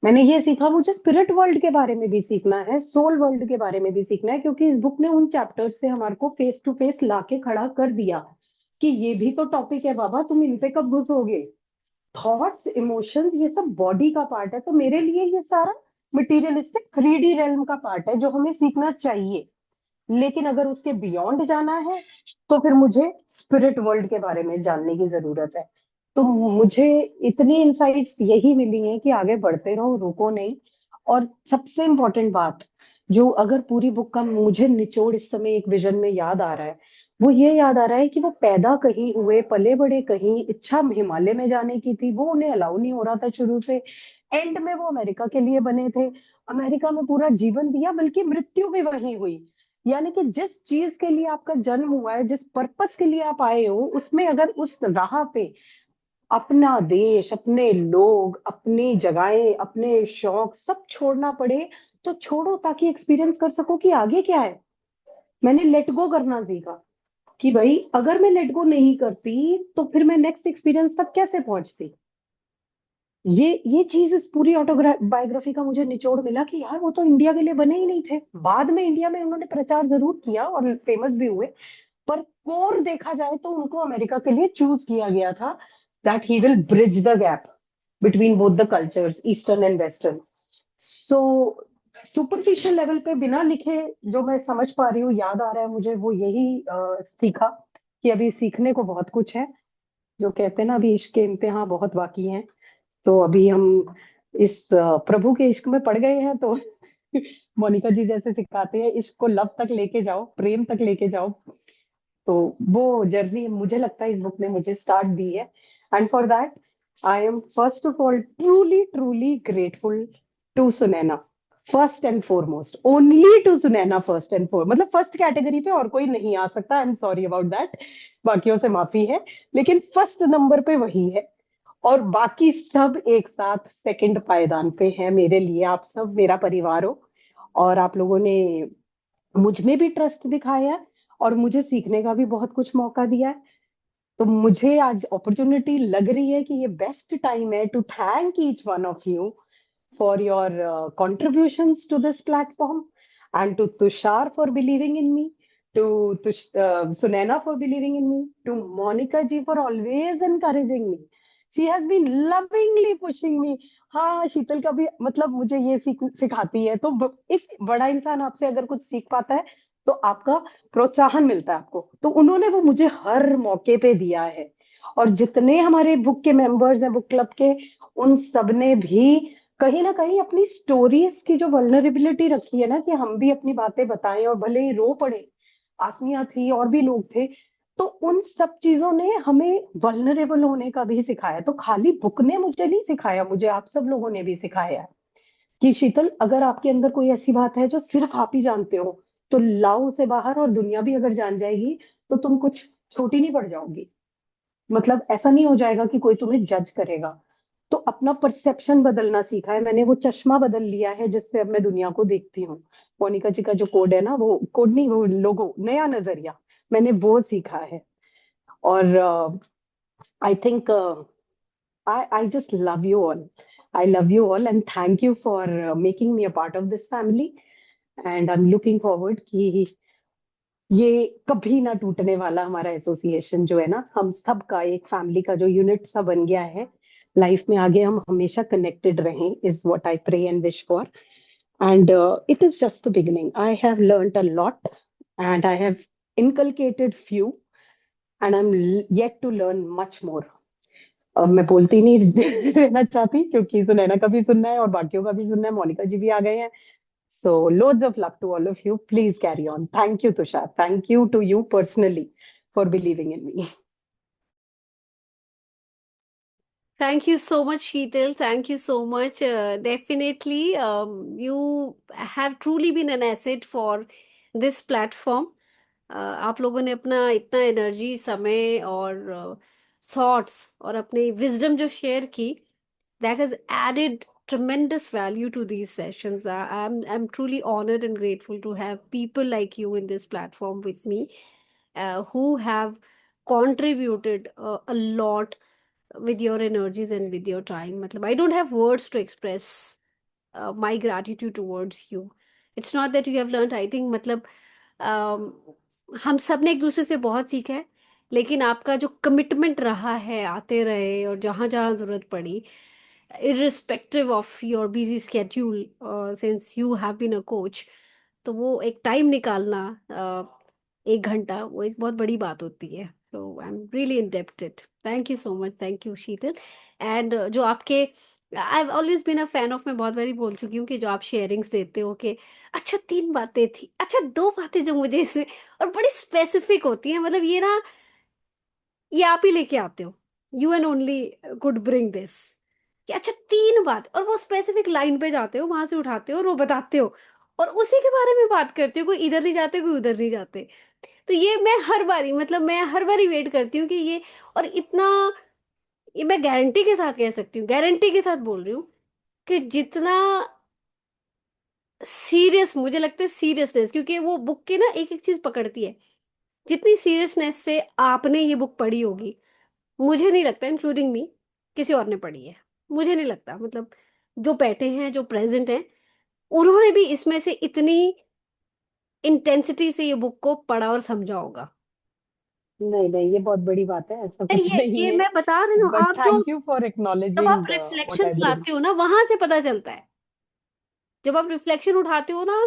मैंने ये सीखा मुझे स्पिरिट वर्ल्ड के बारे में भी सीखना है, सोल वर्ल्ड के बारे में भी सीखना है, क्योंकि इस बुक ने उन चैप्टर्स से हमारे को फेस टू फेस लाके खड़ा कर दिया कि ये भी तो टॉपिक है बाबा, तुम इन पे कब घुसोगे। थॉट्स, इमोशंस, ये सब बॉडी का पार्ट है, तो मेरे लिए ये सारा मटेरियलिस्टिक 3D रेल्म का पार्ट है जो हमें सीखना चाहिए। लेकिन अगर उसके बियॉन्ड जाना है तो फिर मुझे स्पिरिट वर्ल्ड के बारे में जानने की जरूरत है। तो मुझे इतनी इंसाइट्स यही मिली हैं कि आगे बढ़ते रहो, रुको नहीं। और सबसे इम्पोर्टेंट बात, जो अगर पूरी बुक का मुझे निचोड़ इस समय एक विजन में याद आ रहा है, वो ये याद आ रहा है कि वो पैदा कहीं हुए, पले बड़े कहीं, इच्छा हिमालय में जाने की थी, वो उन्हें अलाउ नहीं हो रहा था शुरू से। एंड में वो अमेरिका के लिए बने थे, अमेरिका में पूरा जीवन दिया, बल्कि मृत्यु भी वहीं हुई। यानी कि जिस चीज के लिए आपका जन्म हुआ है, जिस पर्पस के लिए आप आए हो, उसमें अगर उस राह पे अपना देश, अपने लोग, अपनी जगहें, अपने शौक सब छोड़ना पड़े, तो छोड़ो, ताकि एक्सपीरियंस कर सको कि आगे क्या है। मैंने लेट गो करना सीखा कि भाई अगर मैं लेट गो नहीं करती तो फिर मैं नेक्स्ट एक्सपीरियंस तक कैसे पहुंचती। ये चीज इस पूरी ऑटोबायोग्राफी का मुझे निचोड़ मिला कि यार वो तो इंडिया के लिए बने ही नहीं थे। बाद में इंडिया में उन्होंने प्रचार जरूर किया और फेमस भी हुए, पर कोर देखा जाए तो उनको अमेरिका के लिए चूज किया गया था, that he will bridge the gap between both the cultures, eastern and western. So superficial level पे बिना लिखे जो मैं समझ पा रही हूँ, याद आ रहा है मुझे, वो यही सीखा कि अभी सीखने को बहुत कुछ है। जो कहते हैं ना, अभी इश्क के इम्तिहान बहुत बाकी हैं। तो अभी हम इस प्रभु के इश्क में पड़ गए हैं, तो मोनिका जी जैसे सिखाते हैं, इश्क को लव तक लेके जाओ, प्रेम तक लेके जाओ। तो वो जर्नी मुझे लगता है इस बुक ने मुझे स्टार्ट दी है, and for that I am first of all truly truly grateful to Sunaina. First and foremost, only to Sunaina, first and fore, मतलब फर्स्ट कैटेगरी पे और कोई नहीं आ सकता, I am sorry about that, बाकियों से माफी है, लेकिन फर्स्ट नंबर पे वही है। और बाकी सब एक साथ सेकंड पायदान पे हैं मेरे लिए। आप सब मेरा परिवार हो, और आप लोगों ने मुझ में भी ट्रस्ट दिखाया है, और मुझे सीखने का भी बहुत कुछ मौका दिया है। तो मुझे आज अपॉर्चुनिटी लग रही है कि ये बेस्ट टाइम है to thank each one of you for your contributions to this platform, and to Tushar for believing in me, to Sunaina for believing in me, to Monica ji for always encouraging me. She has been lovingly pushing me. हाँ, शीतल का भी मतलब मुझे ये सिखाती है। तो एक बड़ा इंसान आपसे अगर कुछ सीख पाता है तो आपका प्रोत्साहन मिलता है आपको, तो उन्होंने वो मुझे हर मौके पे दिया है। और जितने हमारे बुक के मेंबर्स हैं, बुक क्लब के, उन सब ने भी कहीं ना कहीं अपनी स्टोरीज की जो वल्नरेबिलिटी रखी है ना, कि हम भी अपनी बातें बताएं, और भले ही रो पड़े, आसनिया थी और भी लोग थे, तो उन सब चीजों ने हमें वल्नरेबल होने का भी सिखाया। तो खाली बुक ने मुझे नहीं सिखाया, मुझे आप सब लोगों ने भी सिखाया है कि शीतल, अगर आपके अंदर कोई ऐसी बात है जो सिर्फ आप ही जानते हो, तो लाओ उसे बाहर, और दुनिया भी अगर जान जाएगी तो तुम कुछ छोटी नहीं पड़ जाओगी। मतलब ऐसा नहीं हो जाएगा कि कोई तुम्हें जज करेगा। तो अपना परसेप्शन बदलना सीखा है मैंने, वो चश्मा बदल लिया है जिससे अब मैं दुनिया को देखती हूँ। मोनिका जी का जो कोड है ना, वो कोड नहीं, वो लोगो, नया नजरिया, मैंने वो सीखा है। और I think I just love you all. I love you all and thank you for making me a part of this family. And I'm looking forward कि ये कभी ना टूटने वाला हमारा एसोसिएशन जो है ना, हम सब का एक फैमिली का जो यूनिट सा बन गया है, लाइफ में आगे हम हमेशा कनेक्टेड रहें, is what I pray and wish for. And it is just the beginning. I have learned a lot and I have inculcated few, and I'm yet to learn much more. अब मैं बोलती नहीं रहना चाहती, क्योंकि सुनैना का भी सुनना है और बाकियों का भी सुनना है, मोनिका जी भी आ गए हैं. So loads of love to all of you. Please carry on. Thank you Tushar. Thank you to you personally for believing in me. Thank you so much, Sheetal. Thank you so much. Definitely, you have truly been an asset for this platform. आप लोगों ने अपना इतना energy, समय और thoughts और अपनी wisdom जो शेयर की, that has added tremendous value to these sessions. I'm truly honored and grateful to have people like you in this platform with me, who have contributed a lot with your energies and with your time. मतलब I don't have words to express my gratitude towards you. It's not that you have learned. I think मतलब um, हम सब ने एक दूसरे से बहुत सीखा है, लेकिन आपका जो कमिटमेंट रहा है, आते रहे और जहाँ जहाँ जरूरत पड़ी, irrespective of your busy schedule, since you have been a coach, तो वो एक टाइम निकालना, 1 घंटा, वो एक बहुत बड़ी बात होती है. So I am really indebted. Thank you so much. Thank you, Sheetal. And जो आपके, I have always been a fan of, मैं बहुत बारी बोल चुकी हूँ कि जो आप शेयरिंग्स देते हो कि अच्छा 3 बातें थी, अच्छा 2 बातें जो मुझे इसमें, और बड़ी स्पेसिफिक होती हैं, मतलब ये ना, ये आप ही लेके आते हो. You and only could bring this, कि अच्छा 3 बात, और वो स्पेसिफिक लाइन पे जाते हो, वहां से उठाते हो और वो बताते हो, और उसी के बारे में बात करते हो. कोई इधर नहीं जाते, कोई उधर नहीं जाते. तो ये मैं हर बारी, मतलब मैं हर बारी वेट करती हूँ कि ये, और इतना, ये मैं गारंटी के साथ कह सकती हूँ, गारंटी के साथ बोल रही हूँ, कि जितना सीरियस मुझे लगता है, सीरियसनेस, क्योंकि वो बुक की ना एक एक चीज पकड़ती है, जितनी सीरियसनेस से आपने ये बुक पढ़ी होगी, मुझे नहीं लगता, इंक्लूडिंग मी, किसी और ने पढ़ी है. मुझे नहीं लगता, मतलब जो बैठे हैं, जो प्रेजेंट हैं, उन्होंने भी इसमें से इतनी इंटेंसिटी से ये बुक को पढ़ा और समझा होगा. नहीं नहीं, ये बहुत बड़ी बात है, ऐसा नहीं, कुछ ये नहीं है. मैं बता रही हूँ, बट आप जो, थैंक यू फॉर जब आप acknowledging what I reflections bring. लाते हो ना, वहां से पता चलता है. जब आप रिफ्लेक्शन उठाते हो ना,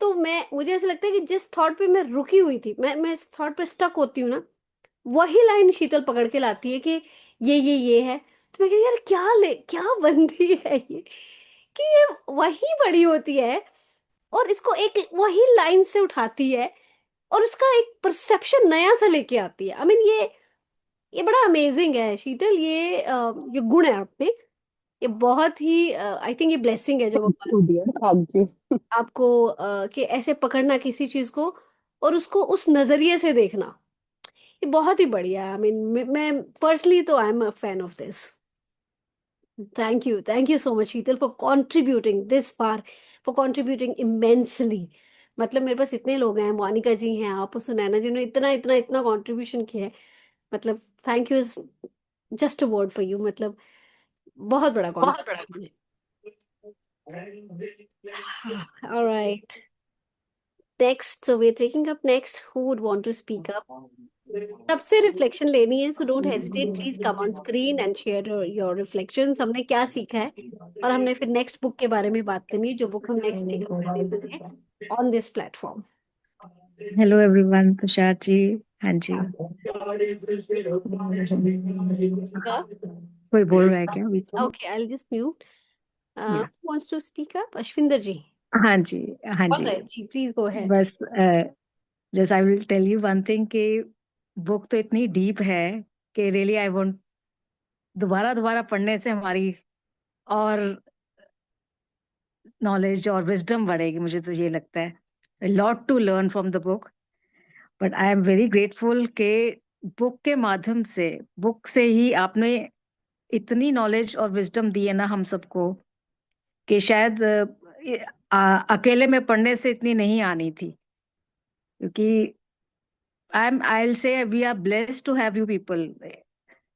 तो मैं, मुझे ऐसा लगता है कि जिस थॉट पे मैं रुकी हुई थी, मैं इस थॉट पे स्टक होती हूँ ना, वही लाइन शीतल पकड़ के लाती है कि ये है. तो मैं कहती यार, क्या बंदी है ये, कि ये वही बड़ी होती है, और इसको एक वही लाइन से उठाती है, और उसका एक परसेप्शन नया सा लेके आती है. आई मीन ये बड़ा अमेजिंग है, शीतल. ये गुण है आप में. ये बहुत ही, आई थिंक ये ब्लेसिंग है जो भगवान डियर, थैंक यू. आपको, कि ऐसे पकड़ना किसी चीज को, और उसको उस नजरिए से देखना, ये बहुत ही बढ़िया है. आई मीन मैं पर्सनली तो I am a fan of this. Thank you so much, Sheetal, for contributing this far, for contributing immensely. मतलब मेरे पास इतने लोग हैं, मोनिका जी हैं, आप, सुनैना जी ने इतना इतना इतना कंट्रीब्यूशन किया है. मतलब thank you is just a word for you. मतलब बहुत बड़ा कंट्रीब्यूशन है. All right. Next, so we're taking up next. Who would want to speak up? सबसे रिफ्लेक्शन लेनी है, so don't hesitate, please come on screen and share your reflections. हमने क्या सीखा है, और हमने फिर नेक्स्ट बुक के बारे में बात करनी है, जो बुक हम नेक्स्ट टेक अप करने वाले हैं on this platform. Hello everyone, Tushar ji. हाँ जी. कोई बोल रहा है क्या बीच में? Okay, I will just mute. Yeah. Wants to speak up? Ashwinder ji. हाँ जी. हाँ जी. ऑलराइट जी, प्लीज गो अहेड. बस just I will tell you one thing कि बुक तो इतनी डीप है कि रियली आई वांट दोबारा दोबारा पढ़ने से हमारी और नॉलेज और विजडम बढ़ेगी, मुझे तो ये लगता है. lot to learn from the book, but I am very grateful के बुक के माध्यम से, बुक से ही आपने इतनी नॉलेज और विजडम दी है ना हम सबको, कि शायद अकेले में पढ़ने से इतनी नहीं आनी थी, क्योंकि I'll say we are blessed to have you people,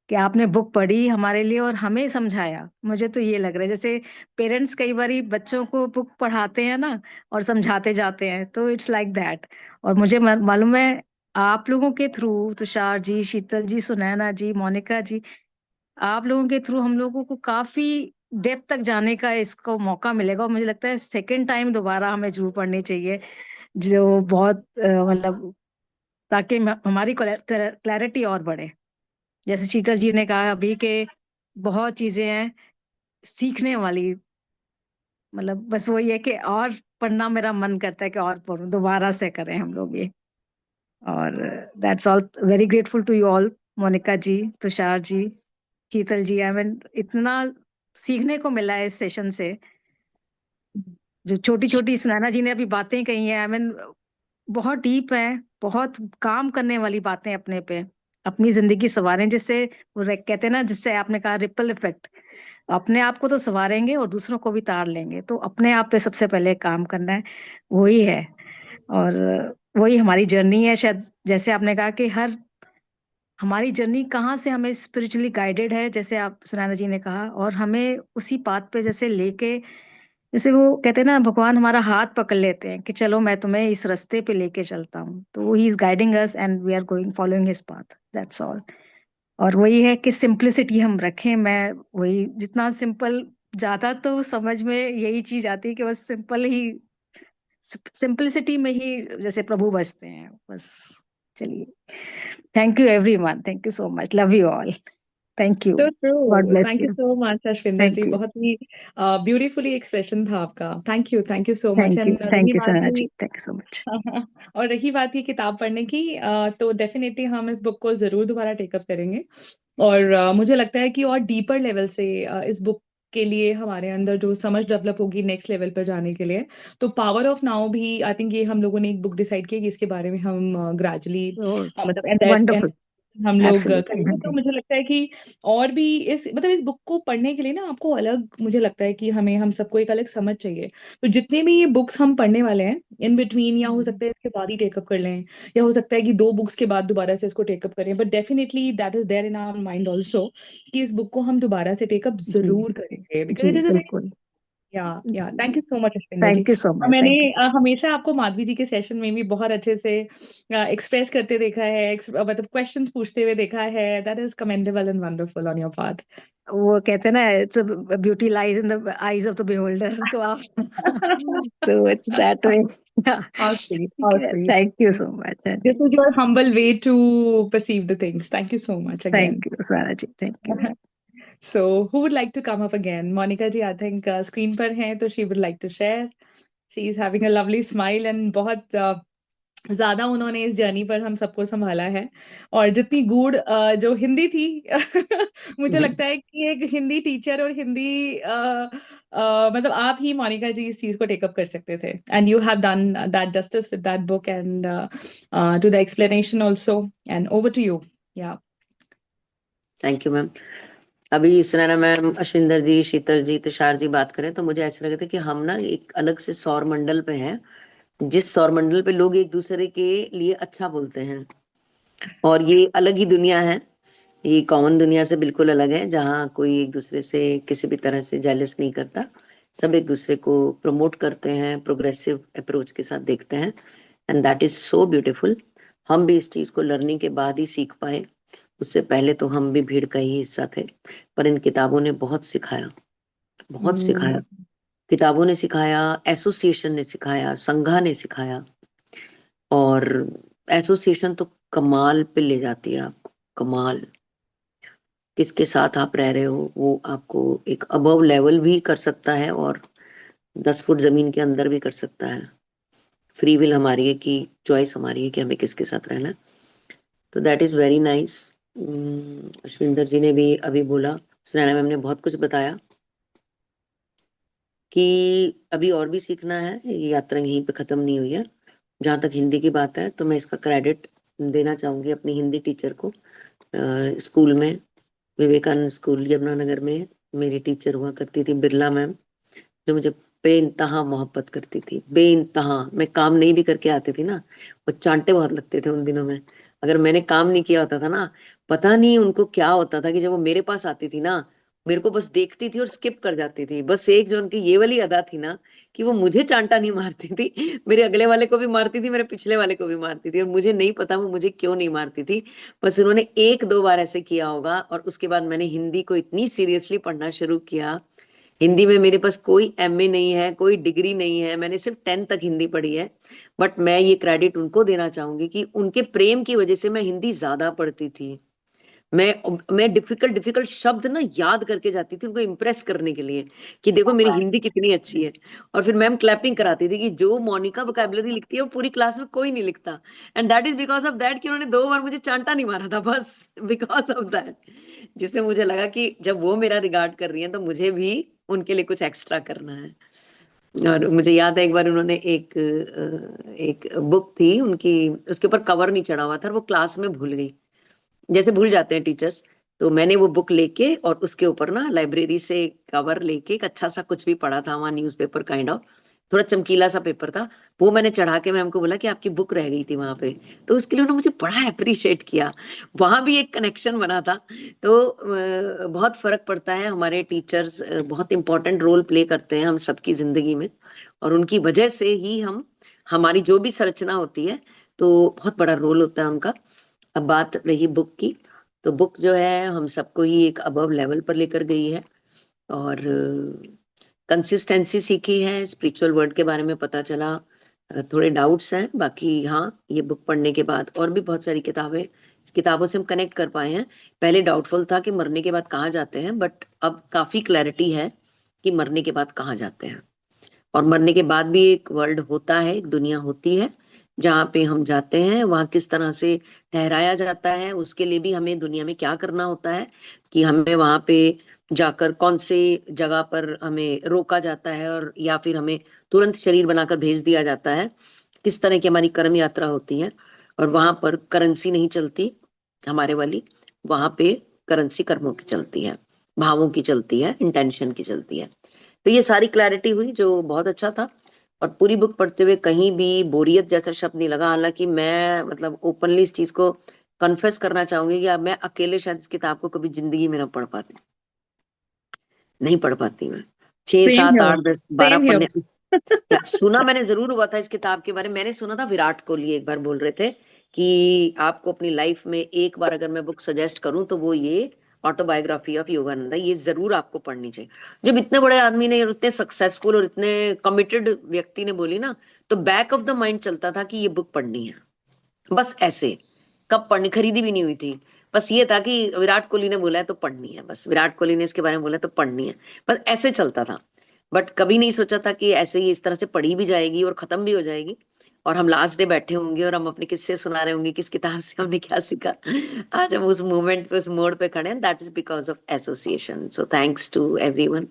कि आपने बुक पढ़ी हमारे लिए और हमें समझाया। मुझे तो ये लग रहा है जैसे पेरेंट्स कई बारी बच्चों को बुक पढ़ाते हैं ना और समझाते जाते हैं, तो इट्स लाइक दैट। और मुझे मालूम है आप लोगों के थ्रू, तुषार जी, शीतल जी, सुनैना जी, मोनिका जी, आप लोगों के थ्रू हम लोगों को काफी डेप्थ तक जाने का इसको मौका मिलेगा, और मुझे लगता है सेकेंड टाइम दोबारा हमें जरूर पढ़नी चाहिए, जो बहुत मतलब ताकि हमारी क्लैरिटी और बढ़े। जैसे शीतल जी ने कहा अभी के बहुत चीजें हैं सीखने वाली, मतलब बस वही है कि और पढ़ना मेरा मन करता है कि और पढ़ूं, दोबारा से करें हम लोग ये। और that's all, very grateful to you all, Monika ji, Tushar ji, Sheetal ji. I mean इतना सीखने को मिला है इस सेशन से, जो छोटी छोटी सुनैना जी ने अभी बातें कही हैं, आई मीन बहुत डीप है, बहुत काम करने वाली बातें अपने पे, अपनी जिंदगी संवारें, जिससे वो कहते हैं ना, जिससे आपने कहा रिपल इफेक्ट, अपने आप को तो संवारेंगे और दूसरों को भी तार लेंगे, तो अपने आप पे सबसे पहले काम करना है, वही है। और वही हमारी जर्नी है शायद, जैसे आपने कहा कि हर हमारी जर्नी कहाँ से हमें स्पिरिचुअली गाइडेड है, जैसे आप सुनैना जी ने कहा, और हमें उसी पाथ पे जैसे लेके, जैसे वो कहते हैं ना, भगवान हमारा हाथ पकड़ लेते हैं कि चलो मैं तुम्हें इस रास्ते पे लेके चलता हूँ, तो he is guiding us and we are going following his path, that's all. और वही है कि सिंप्लिसिटी हम रखें, मैं वही जितना सिंपल, ज्यादा तो समझ में यही चीज आती है कि बस सिंपल ही, सिंपलिसिटी में ही जैसे प्रभु बसते हैं बस। चलिए, thank you everyone, thank you so much, love you all, thank you, So god true. Bless Thank you you, so much, Ashwinder ji. Thank you, बहुत ही ब्यूटीफुली एक्सप्रेशन था आपका। Thank you so much. And रही thank you बात सना जी, की thank you so much. और रही बात की किताब पढ़ने की, तो डेफिनेटली हम इस बुक को जरूर दोबारा टेकअप करेंगे। और मुझे लगता है कि और डीपर लेवल से इस बुक के लिए हमारे अंदर जो समझ डेवलप होगी नेक्स्ट लेवल पर जाने के लिए, तो पावर ऑफ नाउ भी आई थिंक ये हम लोगों ने एक बुक डिसाइड की कि इसके बारे में हम ग्रेजुअली मतलब वंडरफुल, हम लोग एब्सोल्युटली, हाँ करेंगे। तो जी, मुझे लगता है कि और भी इस मतलब इस बुक को पढ़ने के लिए ना आपको अलग, मुझे लगता है कि हमें हम सबको एक अलग समझ चाहिए। तो जितने भी ये बुक्स हम पढ़ने वाले हैं इन बिटवीन, या हो सकता है इसके बाद ही टेकअप कर लें, या हो सकता है कि दो बुक्स के बाद दोबारा से इसको टेकअप करें, but definitely that is there in our mind also कि इस बुक को हम दोबारा से टेकअप जी जरूर करेंगे, बिकॉज जी इट इज अ, बिल्कुल, yeah thank you so much Ashwinder ji. Thank you so और मच, मैंने थैंक यू। हमेशा आपको माधवी जी के सेशन में भी बहुत अच्छे से एक्सप्रेस करते देखा है, मतलब क्वेश्चंस पूछते हुए देखा है। That is commendable and wonderful on your part. वो कहते हैं ना, its beauty lies in the eyes of the beholder, तो आप तो it's that way. How sweet, how sweet. Thank you so much, This is your humble way to perceive the things. Thank you so much again. Thank you Sara ji, thank you. So, who would like to come up again? Monica ji, I think screen पर हैं, तो she would like to share. She is having a lovely smile and बहुत ज्यादा उन्होंने इस journey पर हम सबको संभाला है। और जितनी गूढ़ जो हिंदी थी मुझे लगता है कि एक हिंदी टीचर और हिंदी मतलब आप ही मोनिका जी इस चीज को टेकअप कर सकते थे, and you have done that justice with that book and to the explanation also, and over to you. Yeah thank you ma'am. अभी सुनैना मैम, अश्विंदर जी, शीतल जी, तुषार जी बात करें तो मुझे ऐसा लगता है कि हम ना एक अलग से सौर मंडल पे हैं, जिस सौर मंडल पे लोग एक दूसरे के लिए अच्छा बोलते हैं, और ये अलग ही दुनिया है। ये कॉमन दुनिया से बिल्कुल अलग है, जहाँ कोई एक दूसरे से किसी भी तरह से जेलस नहीं करता, सब एक दूसरे को प्रमोट करते हैं, प्रोग्रेसिव अप्रोच के साथ देखते हैं, and that is so beautiful. हम भी इस चीज को लर्निंग के बाद ही सीख पाए, उससे पहले तो हम भी भीड़ का ही हिस्सा थे। पर इन किताबों ने बहुत सिखाया, बहुत सिखाया। किताबों ने सिखाया, एसोसिएशन ने सिखाया, संघा ने सिखाया, और एसोसिएशन तो कमाल पे ले जाती है आपको, कमाल। किसके साथ आप रह रहे हो वो आपको एक अबव लेवल भी कर सकता है, और 10 फुट जमीन के अंदर भी कर सकता है। फ्री विल हमारी है, कि चॉइस हमारी है कि हमें किसके साथ रहना है। तो that is very nice. Ashwinder ji ने भी अभी बोला, सुनैना मैम ने बहुत कुछ बताया कि अभी और भी सीखना है, ये यात्रा यहीं पे खत्म नहीं हुई है। जहाँ तक हिंदी की बात है तो मैं इसका क्रेडिट देना चाहूंगी अपनी हिंदी टीचर को। स्कूल में, विवेकानंद स्कूल यमुनानगर में मेरी टीचर हुआ करती थी बिरला मैम, जो मुझे बेइंतहा मोहब्बत करती थी, बेइंतहा। मैं काम नहीं भी करके आती थी ना, वो चांटे बहुत लगते थे उन दिनों में। अगर मैंने काम नहीं किया होता था ना, पता नहीं उनको क्या होता था कि जब वो मेरे पास आती थी ना, मेरे को बस देखती थी और स्किप कर जाती थी। बस एक जो उनकी ये वाली अदा थी ना, कि वो मुझे चांटा नहीं मारती थी, मेरे अगले वाले को भी मारती थी, मेरे पिछले वाले को भी मारती थी, और मुझे नहीं पता वो मुझे क्यों नहीं मारती थी। बस उन्होंने एक दो बार ऐसे किया होगा, और उसके बाद मैंने हिंदी को इतनी सीरियसली पढ़ना शुरू किया। हिंदी में मेरे पास कोई एमए नहीं है, कोई डिग्री नहीं है, मैंने सिर्फ 10 तक हिंदी पढ़ी है। बट मैं ये क्रेडिट उनको देना चाहूंगी कि उनके प्रेम की वजह से मैं हिंदी ज्यादा पढ़ती थी। मैं डिफिकल्ट डिफिकल्ट शब्द ना याद करके जाती थी उनको इम्प्रेस करने के लिए, कि देखो मेरी हिंदी कितनी अच्छी है। और फिर मैम क्लैपिंग कराती थी कि जो मोनिका वोकैबुलरी लिखती है वो पूरी क्लास में कोई नहीं लिखता। And that is because of that कि उन्होंने 2 बार मुझे चांटा नहीं मारा था, बस बिकॉज ऑफ दैट। जिससे मुझे लगा कि जब वो मेरा रिगार्ड कर रही है तो मुझे भी उनके लिए कुछ एक्स्ट्रा करना है। और मुझे याद है एक बार उन्होंने एक बुक थी उनकी, उसके ऊपर कवर नहीं चढ़ा हुआ था और वो क्लास में भूल गई, जैसे भूल जाते हैं टीचर्स। तो मैंने वो बुक लेके और उसके ऊपर ना लाइब्रेरी से कवर लेके एक अच्छा सा कुछ भी पड़ा था वहां, न्यूज़पेपर काइंड ऑफ, थोड़ा चमकीला सा पेपर था, वो मैंने चढ़ा के मैम को बोला कि आपकी बुक रह गई थी वहां पे। तो उसके लिए उन्होंने मुझे बड़ा अप्रिशिएट किया, वहां भी एक कनेक्शन बना था। तो बहुत फर्क पड़ता है, हमारे टीचर्स बहुत इंपॉर्टेंट रोल प्ले करते हैं हम सबकी जिंदगी में, और उनकी वजह से ही हम, हमारी जो भी संरचना होती है, तो बहुत बड़ा रोल होता है उनका। अब बात रही बुक की, तो बुक जो है हम सबको ही एक अबव लेवल पर लेकर गई है, और कंसिस्टेंसी सीखी है, स्पिरिचुअल वर्ड के बारे में पता चला। थोड़े डाउट्स हैं बाकी, हाँ ये बुक पढ़ने के बाद और भी बहुत सारी किताबों से हम कनेक्ट कर पाए हैं। पहले डाउटफुल था कि मरने के बाद कहाँ जाते हैं, बट अब काफी क्लैरिटी है कि मरने के बाद कहाँ जाते हैं। और मरने के बाद भी एक वर्ल्ड होता है, एक दुनिया होती है जहाँ पे हम जाते हैं, वहाँ किस तरह से ठहराया जाता है, उसके लिए भी हमें दुनिया में क्या करना होता है, कि हमें वहाँ पे जाकर कौन से जगह पर हमें रोका जाता है, और या फिर हमें तुरंत शरीर बनाकर भेज दिया जाता है, किस तरह की हमारी कर्म यात्रा होती है। और वहां पर करेंसी नहीं चलती हमारे वाली, वहां पे करेंसी कर्मों की चलती है, भावों की चलती है, इंटेंशन की चलती है। तो ये सारी क्लैरिटी हुई जो बहुत अच्छा था। और पूरी बुक पढ़ते हुए कहीं भी बोरियत जैसा शब्द नहीं लगा, हालांकि मैं मतलब ओपनली इस चीज को कन्फेस करना चाहूंगी कि अब मैं अकेले शायद इस किताब को कभी जिंदगी में ना पढ़ पाती, नहीं पढ़ पाती मैं। छह सेम सात हियर, आठ दस बारह सेम पन्ने। हियर। सुना मैंने जरूर हुआ था इस किताब के बारे में, मैंने सुना था विराट कोहली एक बार बोल रहे थे कि आपको अपनी लाइफ में एक बार अगर मैं बुक सजेस्ट करूं तो वो ये ऑटोबायोग्राफी ऑफ योगानंदा, ये जरूर आपको पढ़नी चाहिए। जब इतने बड़े आदमी ने और इतने सक्सेसफुल और इतने कमिटेड व्यक्ति ने बोली ना, तो बैक ऑफ द माइंड चलता था कि ये बुक पढ़नी है। बस ऐसे, कब पढ़नी, खरीदी भी नहीं हुई थी, बस ये था कि विराट कोहली ने बोला है तो पढ़नी है, बस विराट कोहली ने इसके बारे में बोला है तो पढ़नी है, बस ऐसे चलता था। बट कभी नहीं सोचा था कि ऐसे ही इस तरह से पढ़ी भी जाएगी और खत्म भी हो जाएगी, और हम लास्ट डे बैठे होंगे और हम अपने किस्से सुना रहे होंगे किस किताब से हमने क्या सीखा। आज हम उस मोमेंट पे, उस मोड़ पे खड़े हैं, that is because of association. So thanks to everyone,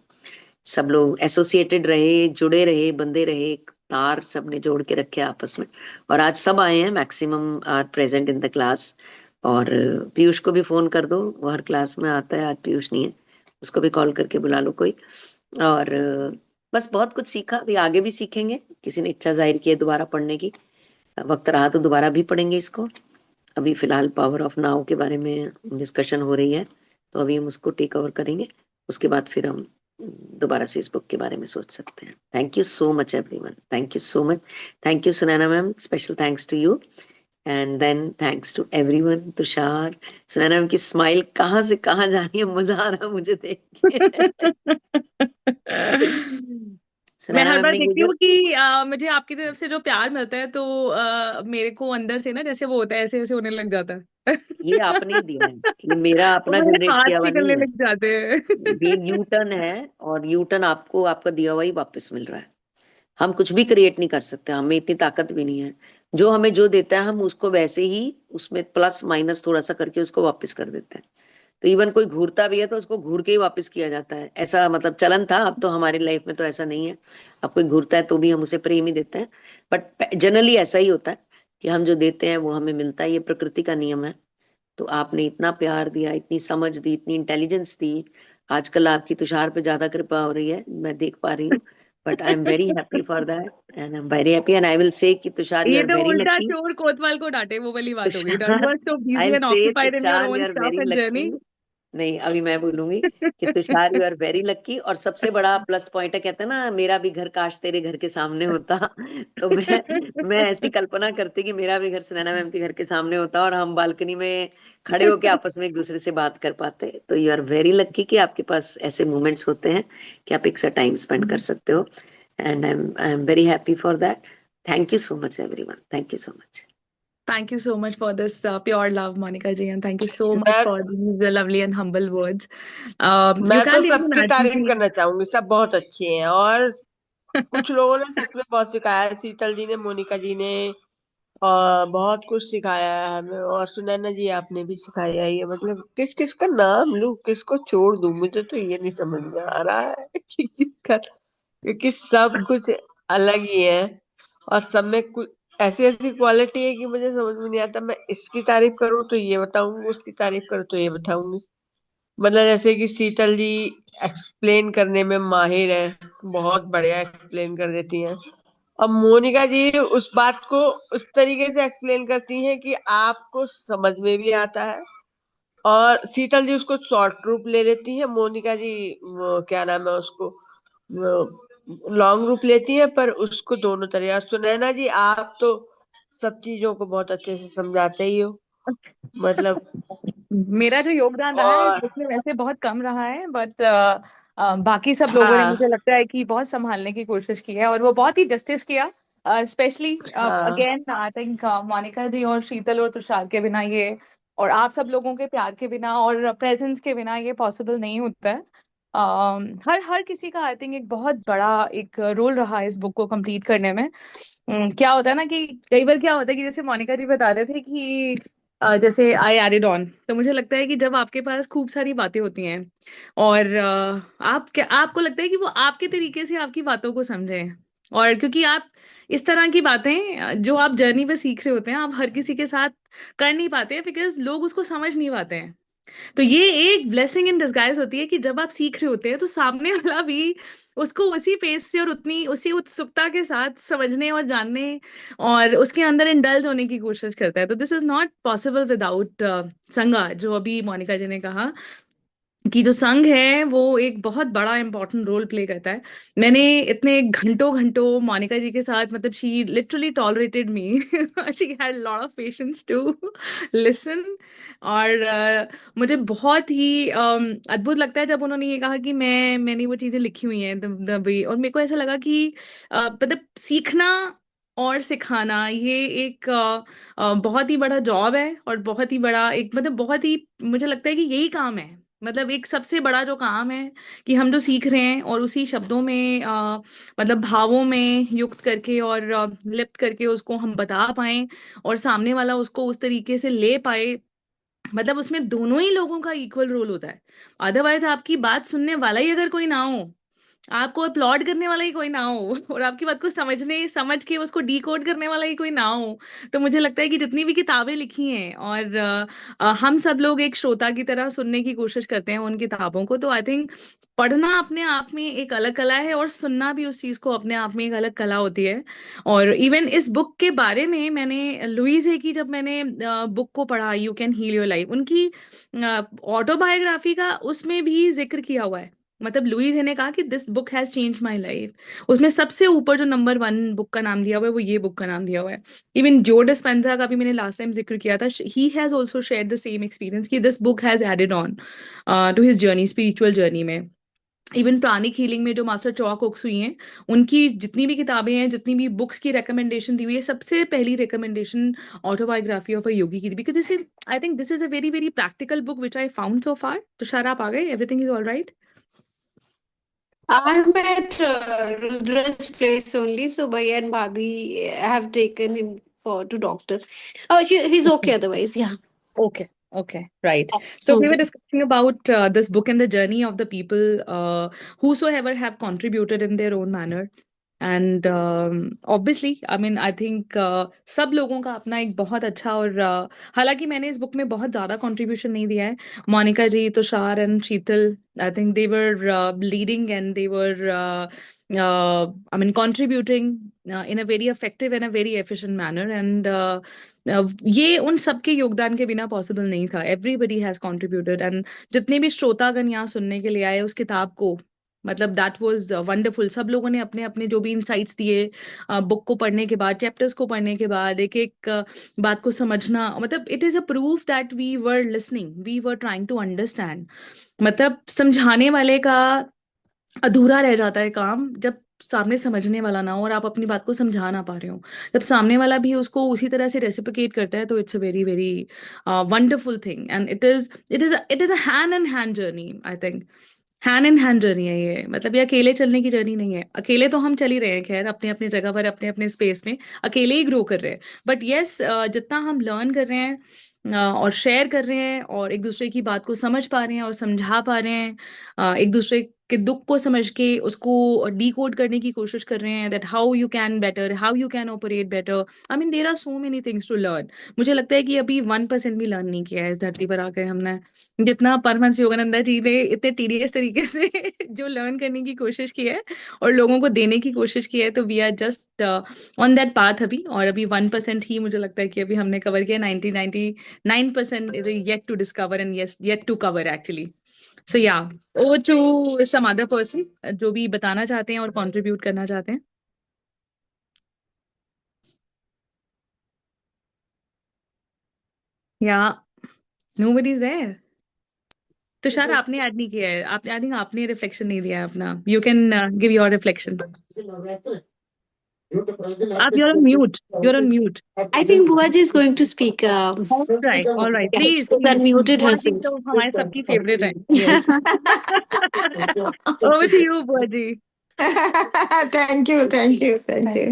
सब लोग एसोसिएटेड रहे, जुड़े रहे, बंधे रहे, तार सबने जोड़ के रखे आपस में। और आज सब आए हैं, maximum are present in the class. और पीयूष को भी फोन कर दो, वो हर क्लास में आता है, आज पीयूष नहीं है, उसको भी कॉल करके बुला लो कोई। और बस बहुत कुछ सीखा, अभी आगे भी सीखेंगे, किसी ने इच्छा जाहिर की है दोबारा पढ़ने की, वक्त रहा तो दोबारा भी पढ़ेंगे इसको। अभी फिलहाल पावर ऑफ नाउ के बारे में डिस्कशन हो रही है, तो अभी हम उसको टेक ओवर करेंगे, उसके बाद फिर हम दोबारा से इस बुक के बारे में सोच सकते हैं। Thank you so much everyone, thank you so much. Thank you Sunaina ma'am, special thanks to you. And then thanks to everyone. Tushar, Sunaina ma'am की स्माइल कहाँ से कहाँ जा रही है, मजा आ रहा है मुझे देख के। मैं सुनैना हर मैम बार ने ये देखती जो, हूँ कि मुझे आपकी तरफ से जो प्यार मिलता है तो मेरे को अंदर से ना जैसे वो होता है, ऐसे ऐसे होने लग जाता है। ये आपने ही दिया है, ये मेरा वो अपना मेरे जनरेट हाथ किया हुआ नहीं निकलने है। लग जाते ये हैं। यू टर्न है, और यू टर्न आपको आपका दिया हुआ ही वापस मिल रहा है। हम कुछ भी क्रिएट नहीं कर सकते, हमें इतनी ताकत भी नहीं है। जो हमें जो देता है हम उसको वैसे ही उसमें प्लस माइनस थोड़ा सा करके उसको वापस कर देते हैं। तो इवन कोई घूरता भी है तो उसको घूर के ही वापस किया जाता है, ऐसा मतलब चलन था। अब तो हमारी लाइफ में तो ऐसा नहीं है, अब कोई घूरता है तो भी हम उसे प्रेम ही देते हैं। बट जनरली ऐसा ही होता है कि हम जो देते हैं वो हमें मिलता है, ये प्रकृति का नियम है। तो आपने इतना प्यार दिया, इतनी समझ दी, इतनी इंटेलिजेंस दी। आजकल आपकी तुषार पे ज्यादा कृपा हो रही है, मैं देख पा रही हूँ। But I am very happy for that, and I am very happy, and I will say कि तुषार यू ये आर तो वेरी उल्टा लकी। चोर कोतवाल को डांटे वो वाली बात हो गई। That Tushar, was so I busy will and say occupied in your Tushar you own are stuff very and lucky. Journey. नहीं, अभी मैं बोलूंगी कि Tushar you are very lucky. और सबसे बड़ा प्लस पॉइंट है, कहते हैं ना, मेरा भी घर काश तेरे घर के सामने होता। तो मैं ऐसी कल्पना करती कि मेरा भी घर सुनैना मैम के घर के सामने होता और हम बालकनी में खड़े होके आपस में एक दूसरे से बात कर पाते। तो यू आर वेरी लकी कि आपके पास ऐसे मोमेंट्स होते हैं कि आप एक सा टाइम स्पेंड कर सकते हो, and I am very happy for that. Thank you so much everyone, thank you so much. Thank you so much for this pure love, Monica ji, and thank you so much मैं for these lovely and humble words. You मैं तो can't even सबकी imagine तारीफ करना चाहूंगी, सब बहुत अच्छे हैं। और कुछ लोगों ने सच में बहुत सिखाया है, शीतल जी ने, मोनिका जी ने, और बहुत कुछ सिखाया है हमें। और सुनैना जी आपने भी सिखाया है। ये मतलब किस किस का नाम लूं, किसको छोड़ दूं, मुझे तो ये नहीं समझ में आ रहा है कि किसका, क्योंकि सब कुछ अलग ही है। और सब में कुछ ऐसी ऐसी क्वालिटी है कि मुझे समझ में नहीं आता, मैं इसकी तारीफ करूं तो ये बताऊंगी, उसकी तारीफ करूं तो ये बताऊंगी। मतलब जैसे कि शीतल जी एक्सप्लेन करने में माहिर है, बहुत बढ़िया एक्सप्लेन कर देती हैं। और मोनिका जी उस बात को उस तरीके से एक्सप्लेन करती हैं कि आपको समझ में भी आता है। और शीतल जी उसको शॉर्ट रूप ले लेती है, मोनिका जी वो क्या नाम है उसको लॉन्ग रूप लेती है, पर उसको दोनों तरह। और सुनैना जी आप तो सब चीजों को बहुत अच्छे से समझाते ही हो, मतलब। मेरा जो योगदान रहा है इस और बुक में वैसे बहुत कम रहा है, बट बाकी सब लोगों ने मुझे हाँ लगता है कि बहुत संभालने की कोशिश की है और वो बहुत ही जस्टिस किया। स्पेशली हाँ अगेन आई थिंक मोनिका जी और शीतल और तुषार के बिना ये, और आप सब लोगों के प्यार के बिना और प्रेजेंस के बिना ये पॉसिबल नहीं होता है। हर हर किसी का आई थिंक एक बहुत बड़ा एक रोल रहा है इस बुक को कंप्लीट करने में। क्या होता है ना कि कई बार क्या होता है कि जैसे मोनिका जी बता रहे थे कि जैसे आई एडेड ऑन, तो मुझे लगता है कि जब आपके पास खूब सारी बातें होती हैं और आपको लगता है कि वो आपके तरीके से आपकी बातों को समझें, और क्योंकि आप इस तरह की बातें जो आप जर्नी पे सीख रहे होते हैं आप हर किसी के साथ कर नहीं पाते हैं, बिकॉज लोग उसको समझ नहीं पाते हैं। तो ये एक ब्लेसिंग इन डिस्गाइज होती है कि जब आप सीख रहे होते हैं तो सामने वाला भी उसको उसी पेस से और उतनी उसी उत्सुकता के साथ समझने और जानने और उसके अंदर इंडल्ज होने की कोशिश करता है। तो this is not possible without संगा, जो अभी मोनिका जी ने कहा कि जो संघ है वो एक बहुत बड़ा इंपॉर्टेंट रोल प्ले करता है। मैंने इतने घंटों घंटों मोनिका जी के साथ, मतलब she literally tolerated me, she had lot of patience to listen. और मुझे बहुत ही अद्भुत लगता है जब उन्होंने ये कहा कि मैंने वो चीजें लिखी हुई हैं द वे, और मेरे को ऐसा लगा कि मतलब सीखना और सिखाना ये एक बहुत ही बड़ा जॉब है और बहुत ही बड़ा एक, मतलब बहुत ही मुझे लगता है कि यही काम है, मतलब एक सबसे बड़ा जो काम है कि हम जो सीख रहे हैं और उसी शब्दों में मतलब भावों में युक्त करके और लिप्त करके उसको हम बता पाए और सामने वाला उसको उस तरीके से ले पाए। मतलब उसमें दोनों ही लोगों का इक्वल रोल होता है। अदरवाइज आपकी बात सुनने वाला ही अगर कोई ना हो, आपको अपलॉड करने वाला ही कोई ना हो और आपकी बात को समझ के उसको डिकोड करने वाला ही कोई ना हो, तो मुझे लगता है कि जितनी भी किताबें लिखी हैं और हम सब लोग एक श्रोता की तरह सुनने की कोशिश करते हैं उन किताबों को, तो आई थिंक पढ़ना अपने आप में एक अलग कला है और सुनना भी उस चीज को अपने आप में एक अलग कला होती है। और इवन इस बुक के बारे में मैंने लुइस है की जब मैंने बुक को पढ़ा, you can heal your life, उनकी ऑटोबायोग्राफी का उसमें भी जिक्र किया हुआ है। मतलब लुइस ने कहा कि this book has change my life, उसमें सबसे ऊपर जो नंबर 1 बुक का नाम दिया हुआ है वो ये बुक का नाम दिया हुआ है। इवन जो डिस्पेंजा का भी मैंने लास्ट टाइम जिक्र किया था, he has also shared the same experience कि this book has added on to his journey, spiritual journey में। इवन प्राणिक हीलिंग में जो मास्टर चॉक ओक्स हुई हैं, उनकी जितनी भी किताबें हैं, जितनी भी बुक्स की रिकमेंडेशन दी हुई है, सबसे पहली recommendation autobiography of a yogi की थी, because this is, I think this is a very very practical book which I found so far. Tushar आप आ गए? Everything is all right? I'm at Rudra's place only, so Bhaiya and Bhabhi have taken him for to doctor. Oh, he's okay otherwise, yeah. Okay. Okay, right. So we were discussing about this book and the journey of the people whosoever have contributed in their own manner. And obviously, I mean, I think सब लोगों का अपना एक बहुत अच्छा और हालांकि मैंने इस बुक में बहुत ज़्यादा contribution नहीं दिया है. Monika ji, Tushar and Sheetal, I think they were leading and they were I mean contributing in a very effective and a very efficient manner. And ये उन सबके योगदान के बिना पॉसिबल नहीं था. Everybody has contributed. एंड जितने भी श्रोतागण यहाँ सुनने के लिए आए उस किताब को, मतलब दैट वाज वंडरफुल. सब लोगों ने अपने अपने जो भी इंसाइट्स दिए बुक को पढ़ने के बाद, चैप्टर्स को पढ़ने के बाद, एक एक बात को समझना, मतलब it is a proof that we were listening, we were trying to understand. मतलब समझाने वाले का अधूरा रह जाता है काम जब सामने समझने वाला ना हो और आप अपनी बात को समझा ना पा रहे हो. जब सामने वाला भी उसको उसी तरह से रेसिप्रोकेट करता है तो it's a very very wonderful thing. And it is a hand in hand journey. I think hand in hand journey है ये. मतलब ये अकेले चलने की जर्नी नहीं है. अकेले तो हम चल ही रहे हैं खैर, अपने अपने जगह पर, अपने अपने स्पेस में अकेले ही ग्रो कर रहे हैं. बट यस, जितना हम लर्न कर रहे हैं और शेयर कर रहे हैं और एक दूसरे की बात को समझ पा रहे हैं और समझा पा रहे हैं, एक दूसरे के दुख को समझ के उसको डीकोड करने की कोशिश कर रहे हैं, that how you can better, how you can operate better. I mean there are so many things to learn. मुझे लगता है कि अभी 1% भी लर्न नहीं किया है इस धरती पर आकर हमने, जितना परमहंस योगानंद जी ने इतने टीडीएस तरीके से जो लर्न करने की कोशिश की है और लोगों को देने की कोशिश की है. तो we are just on that path अभी. और अभी 1% ही मुझे लगता है कि अभी हमने कवर किया. 99% is yet to discover and yes, yet to cover actually. So yeah, over to some other person जो भी बताना चाहते हैं और contribute करना चाहते हैं. Yeah, nobody's there. तुषार, आपने ऐड नहीं किया है. आप, आई थिंक आपने रिफ्लेक्शन नहीं दिया है अपना. You can give your reflection. आप, you're on mute. You're on mute. I think Buaji is going to speak. All right. Yeah, Please, she's please. unmuted बुआजी herself. तो हमारे सबकी फेवरेट है. Yes. Over to you, बुआजी. Thank you thank you thank you.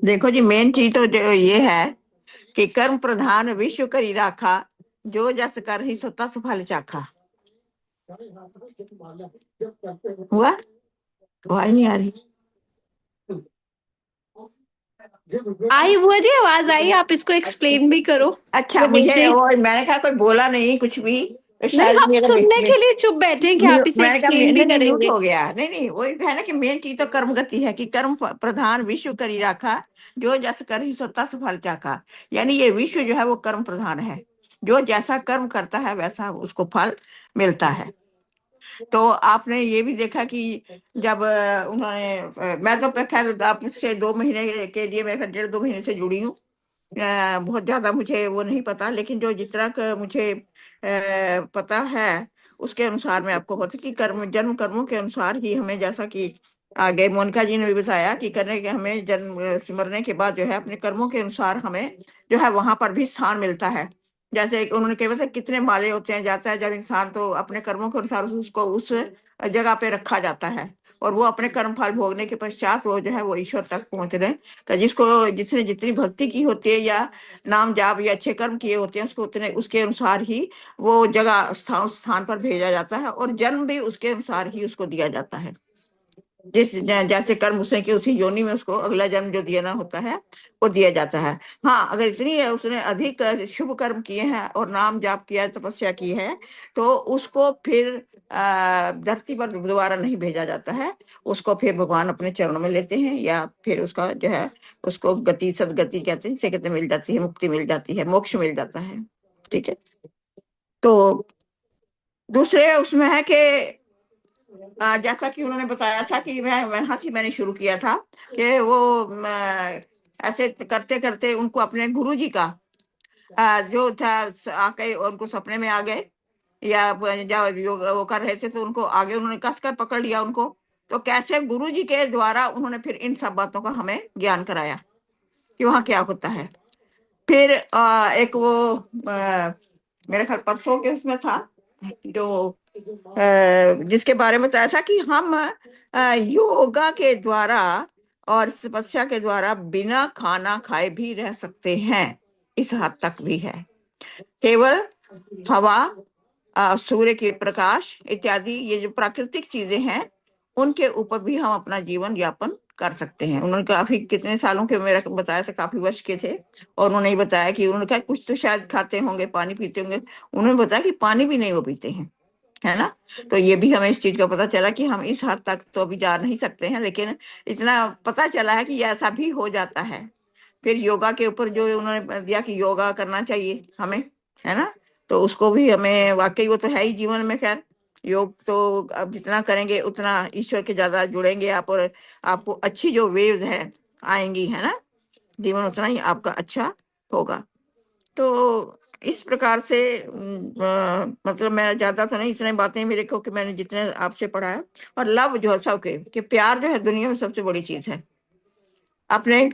देखो जी, main चीज तो जो ये है कि कर्म प्रधान विश्व करी राखा, जो जस कर ही सो तस फल चाखा. हुआ आवाज नहीं आ रही. आई बुआजी, आवाज आई. आप इसको एक्सप्लेन भी करो. अच्छा, मुझे वो मैंने कहा कोई बोला नहीं कुछ भी तो नहीं, शायद हम मेरा सुनने के लिए चुप बैठे हैं कि आप इसे मैंने कहा एक्सप्लेन भी नहीं म्यूट करेंगे. हो गया. नहीं वो है ना कि मेन चीज तो कर्म गति है कि कर्म प्रधान विश्व करी राखा, जो जस कर ही सो तस फल चाखा. यानी ये विश्व जो है वो कर्म प्रधान है. जो जैसा कर्म करता है वैसा उसको फल मिलता है. तो आपने ये भी देखा कि जब उन्होंने मैं तो खैर आपसे 2 महीने के लिए, मैं 1.5-2 महीने से जुड़ी हूँ. बहुत ज्यादा मुझे वो नहीं पता, लेकिन जो जितना मुझे पता है उसके अनुसार मैं आपको होता कि कर्म जन्म कर्मों के अनुसार ही हमें, जैसा कि आगे मोनिका जी ने भी बताया कि करने के हमें जन्म मरने के बाद जो है अपने कर्मों के अनुसार हमें जो है वहां पर भी स्थान मिलता है. जैसे उन्होंने कहा था कितने माले होते हैं, जाता है जब इंसान तो अपने कर्मों के अनुसार उसको उस जगह पे रखा जाता है और वो अपने कर्म फल भोगने के पश्चात वो जो है वो ईश्वर तक पहुंच रहे हैं. तो जिसको जिसने जितनी भक्ति की होती है या नाम जाप या अच्छे कर्म किए होते हैं उसको उतने उसके अनुसार ही वो जगह स्थान पर भेजा जाता है और जन्म भी उसके अनुसार ही उसको दिया जाता है. जैसे कर्म उसने कि उसी योनि में उसको अगला जन्म जो देना होता है वो दिया जाता है. हाँ, अगर इतनी है उसने अधिक शुभ कर्म किए हैं और नाम जाप किया है, तपस्या की है, तो उसको फिर धरती पर दोबारा नहीं भेजा जाता है. उसको फिर भगवान अपने चरणों में लेते हैं या फिर उसका जो है उसको गति सदगति कहते हैं, इसे कहते मिल जाती है, मुक्ति मिल जाती है, मोक्ष मिल जाता है. ठीक है. तो दूसरे उसमें है कि जैसा कि उन्होंने बताया था कि मैंने शुरू किया था कि वो ऐसे करते करते उनको अपने गुरुजी का जो था आके उनको सपने में आ गए या जब योग वो कर रहे थे तो उनको आगे उन्होंने कसकर पकड़ लिया उनको. तो कैसे गुरुजी के द्वारा उन्होंने फिर इन सब बातों का हमें ज्ञान कराया कि वहाँ क्या होता है. फिर एक वो मेरे ख्याल परसों के उसमें था जो जिसके बारे में बताया था कि हम योगा के द्वारा और तपस्या के द्वारा बिना खाना खाए भी रह सकते हैं. इस हद तक भी है। केवल हवा, सूर्य के प्रकाश इत्यादि ये जो प्राकृतिक चीजें हैं उनके ऊपर भी हम अपना जीवन यापन कर सकते हैं। उन्होंने काफी कितने सालों के, मेरा बताया था काफी वर्ष के थे, और उन्होंने बताया कि उन्होंने कहा कुछ तो शायद खाते होंगे, पानी पीते होंगे। उन्होंने बताया कि पानी भी नहीं वो पीते हैं, है ना। तो ये भी हमें इस चीज का पता चला कि हम इस हद तक तो अभी जा नहीं सकते हैं, लेकिन इतना पता चला है कि ऐसा भी हो जाता है। फिर योगा के ऊपर जो उन्होंने दिया कि योगा करना चाहिए हमें, है ना, तो उसको भी हमें, वाकई वो तो है ही जीवन में। खैर योग तो अब जितना करेंगे उतना ईश्वर के ज्यादा जुड़ेंगे आप, और आपको अच्छी जो वेव्स है आएंगी, है ना, जीवन उतना ही आपका अच्छा होगा। तो इस प्रकार से मतलब मैं ज्यादा तो नहीं, इतने बातें मेरे को कि मैंने जितने आपसे पढ़ा है। और लव जो है सबके, कि प्यार जो है दुनिया में सबसे बड़ी चीज है। अपने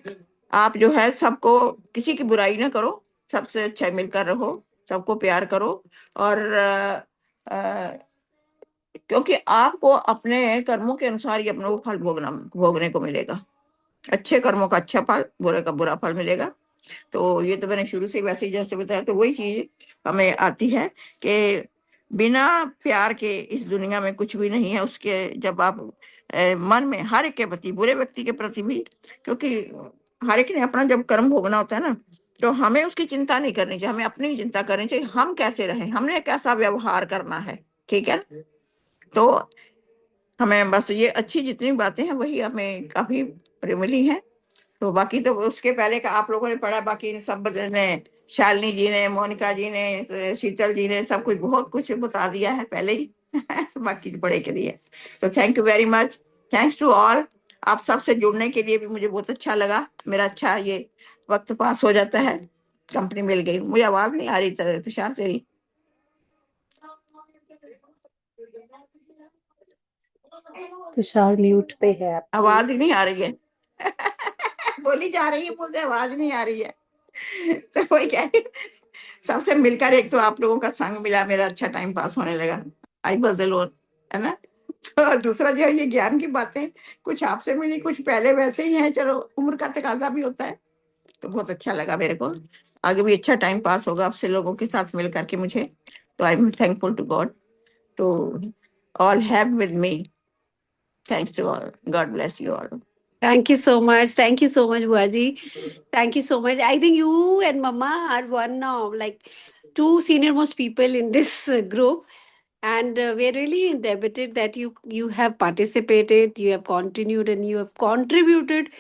आप जो है सबको, किसी की बुराई ना करो, सबसे अच्छा मिलकर रहो, सबको प्यार करो। और क्योंकि आपको अपने कर्मों के अनुसार ही अपने को फल भोगने को मिलेगा। अच्छे कर्मों का अच्छा फल, बुरे का बुरा फल मिलेगा। तो ये तो मैंने शुरू से वैसे ही जैसे बताया, तो वही चीज हमें आती है कि बिना प्यार के इस दुनिया में कुछ भी नहीं है। उसके जब आप मन में हर एक के प्रति, बुरे व्यक्ति के प्रति भी, क्योंकि हर एक ने अपना जब कर्म भोगना होता है ना, तो हमें उसकी चिंता नहीं करनी चाहिए, हमें अपनी चिंता करनी चाहिए। हम कैसे रहें, हमने कैसा व्यवहार करना है, ठीक है। तो हमें बस ये अच्छी जितनी बातें हैं वही हमें काफी मिली हैं। तो बाकी तो उसके पहले का आप लोगों ने पढ़ा, बाकी इन सब ने, शालिनी जी ने, मोनिका जी ने, शीतल जी ने सब कुछ बहुत कुछ बता दिया है पहले ही। बाकी पढ़े के लिए तो thank you very much, thanks to all. आप सबसे जुड़ने के लिए भी मुझे बहुत अच्छा लगा। मेरा अच्छा ये वक्त पास हो जाता है, कंपनी मिल गई। मुझे आवाज नहीं आ रही तुषार तेरी, तुषार म्यूट पे है आपकी। आवाज ही नहीं आ रही है। बोली जा रही है, मुझे आवाज नहीं आ रही है। तो वही कह रही, सबसे मिलकर एक तो आप लोगों का संग मिला, मेरा अच्छा टाइम पास होने लगा। आई वाज अलोन, है ना। तो दूसरा जो है ये ज्ञान की बातें कुछ आपसे मिली, कुछ पहले वैसे ही हैं, चलो उम्र का तकाजा भी होता है। तो बहुत अच्छा लगा मेरे को, आगे भी अच्छा टाइम पास होगा आपसे लोगों के साथ मिल करके मुझे। तो I am thankful to god to all have with me. Thanks to all, god bless you all. Thank you so much. Thank you so much, Buaji. Thank you so much. I think you and Mama are one of like two senior most people in this group, and we're really indebted that you have participated, you have continued, and you have contributed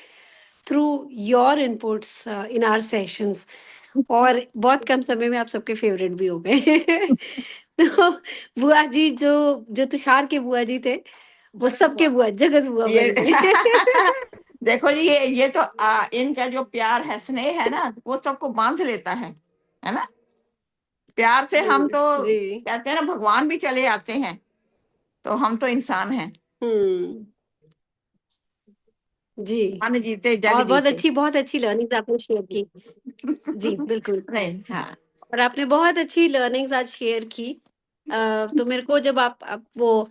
through your inputs in our sessions. और बहुत कम समय में आप सबके favourite भी हो गए। तो बुआ जी जो जो तुषार के बुआ जी थे, वो सबके बुआ, जगत बुआ ये बन गए। देखो जी, ये तो इनका जो प्यार है, स्नेह है ना, वो सबको बांध लेता है ना। प्यार से हम तो जी कहते हैं ना, भगवान भी चले आते हैं, तो हम तो इंसान हैं। जी मन जीते जग और जीते। बहुत अच्छी लर्निंग्स आपने शेयर की। जी बिल्कुल। नहीं, हाँ। और आपने बहुत अच्छी लर्निंग्स आज शेयर की। तो मेरे को जब आप वो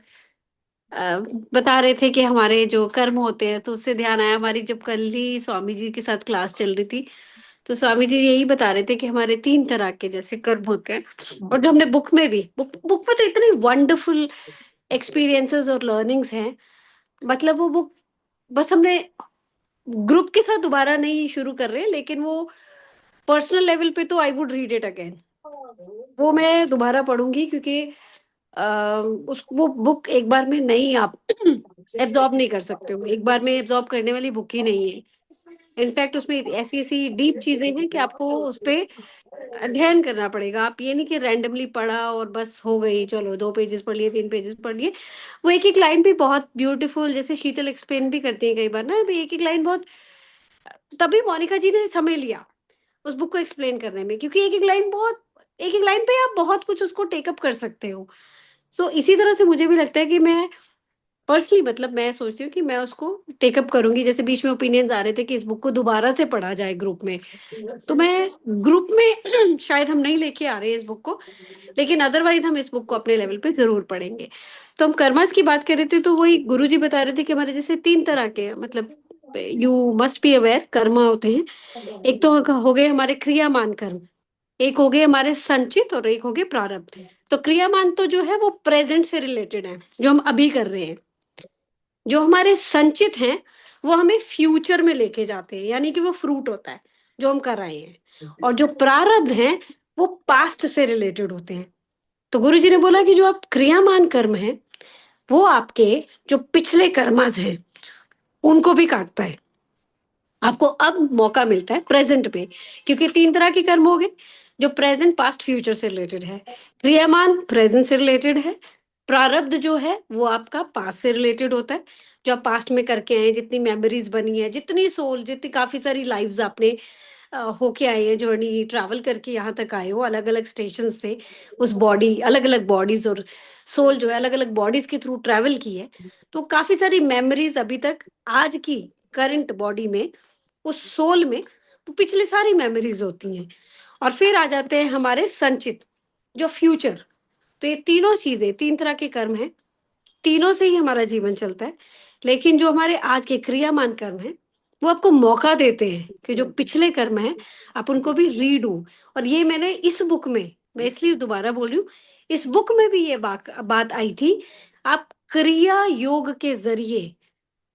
बता रहे थे कि हमारे जो कर्म होते हैं, तो उससे ध्यान आया, हमारी जब कल ही स्वामी जी के साथ क्लास चल रही थी, तो स्वामी जी यही बता रहे थे कि हमारे 3 तरह के जैसे कर्म होते हैं। और जो हमने बुक में भी, बुक में तो इतनी वंडरफुल एक्सपीरियंसेस और लर्निंग्स हैं। मतलब वो बुक बस हमने ग्रुप के साथ दोबारा नहीं शुरू कर रहे, लेकिन वो पर्सनल लेवल पे तो I would read it again. वो मैं दोबारा पढ़ूंगी, क्योंकि उस वो बुक एक बार में नहीं आप एब्जॉर्ब नहीं कर सकते हो, एक बार में एब्जॉर्ब करने वाली बुक ही नहीं है। इनफैक्ट उसमें ऐसी ऐसी डीप चीजें हैं कि आपको उस पे अध्ययन करना पड़ेगा। आप ये नहीं कि रैंडमली पढ़ा और बस हो गई, चलो 2 पेजेस पढ़ लिए, 3 पेजेस पढ़ लिए। वो एक एक लाइन भी बहुत ब्यूटीफुल, जैसे शीतल एक्सप्लेन भी करती है कई बार ना, एक एक लाइन बहुत, तभी मोनिका जी ने समय लिया उस बुक को एक्सप्लेन करने में, क्योंकि एक एक लाइन पे आप बहुत कुछ उसको टेकअप कर सकते हो। सो इसी तरह से मुझे भी लगता है कि मैं पर्सनली, मतलब मैं सोचती हूँ कि मैं उसको टेकअप करूंगी। जैसे बीच में ओपिनियंस आ रहे थे कि इस बुक को दोबारा से पढ़ा जाए ग्रुप में, तो मैं ग्रुप में शायद हम नहीं लेके आ रहे हैं इस बुक को, लेकिन अदरवाइज हम इस बुक को अपने लेवल पे जरूर पढ़ेंगे। तो हम कर्मास की बात कर रहे थे, तो वही गुरु जी बता रहे थे कि हमारे जैसे 3 तरह के, मतलब यू मस्ट बी अवेयर कर्म होते हैं। एक तो हो गए हमारे क्रियामान कर्म, एक हो गए हमारे संचित, और एक हो गए प्रारब्ध। तो क्रियामान तो जो है वो प्रेजेंट से रिलेटेड है, जो हम अभी कर रहे हैं। जो हमारे संचित हैं वो हमें फ्यूचर में लेके जाते हैं, यानी कि वो फ्रूट होता है जो हम कर रहे हैं। और जो प्रारब्ध हैं वो पास्ट से रिलेटेड होते हैं। तो गुरु जी ने बोला कि जो आप क्रियामान कर्म है वो आपके जो पिछले कर्मज हैं उनको भी काटता है। आपको अब मौका मिलता है प्रेजेंट में, क्योंकि तीन तरह के कर्म हो गए, जो प्रेजेंट पास्ट फ्यूचर से रिलेटेड है। क्रियामान प्रेजेंट से रिलेटेड है। प्रारब्ध जो है वो आपका पास्ट से रिलेटेड होता है, जो आप पास्ट में करके आए हैं, जितनी मेमोरीज बनी है, जितनी सोल, जितनी काफी सारी लाइव्स आपने होके आए हैं, जर्नी ट्रैवल करके यहाँ तक आए हो अलग अलग स्टेशन से। उस बॉडी, अलग अलग बॉडीज, और सोल जो है अलग अलग बॉडीज के थ्रू ट्रैवल की है। तो काफी सारी मेमोरीज अभी तक आज की करंट बॉडी में, उस सोल में, वो पिछली सारी मेमोरीज होती हैं। और फिर आ जाते हैं हमारे संचित, जो फ्यूचर। तो ये तीनों चीजें, तीन तरह के कर्म हैं, तीनों से ही हमारा जीवन चलता है। लेकिन जो हमारे आज के क्रियामान कर्म हैं वो आपको मौका देते हैं कि जो पिछले कर्म हैं आप उनको भी रीडू। और ये मैंने इस बुक में, मैं इसलिए दोबारा बोल रही हूँ, इस बुक में भी ये बात आई थी। आप क्रिया योग के जरिए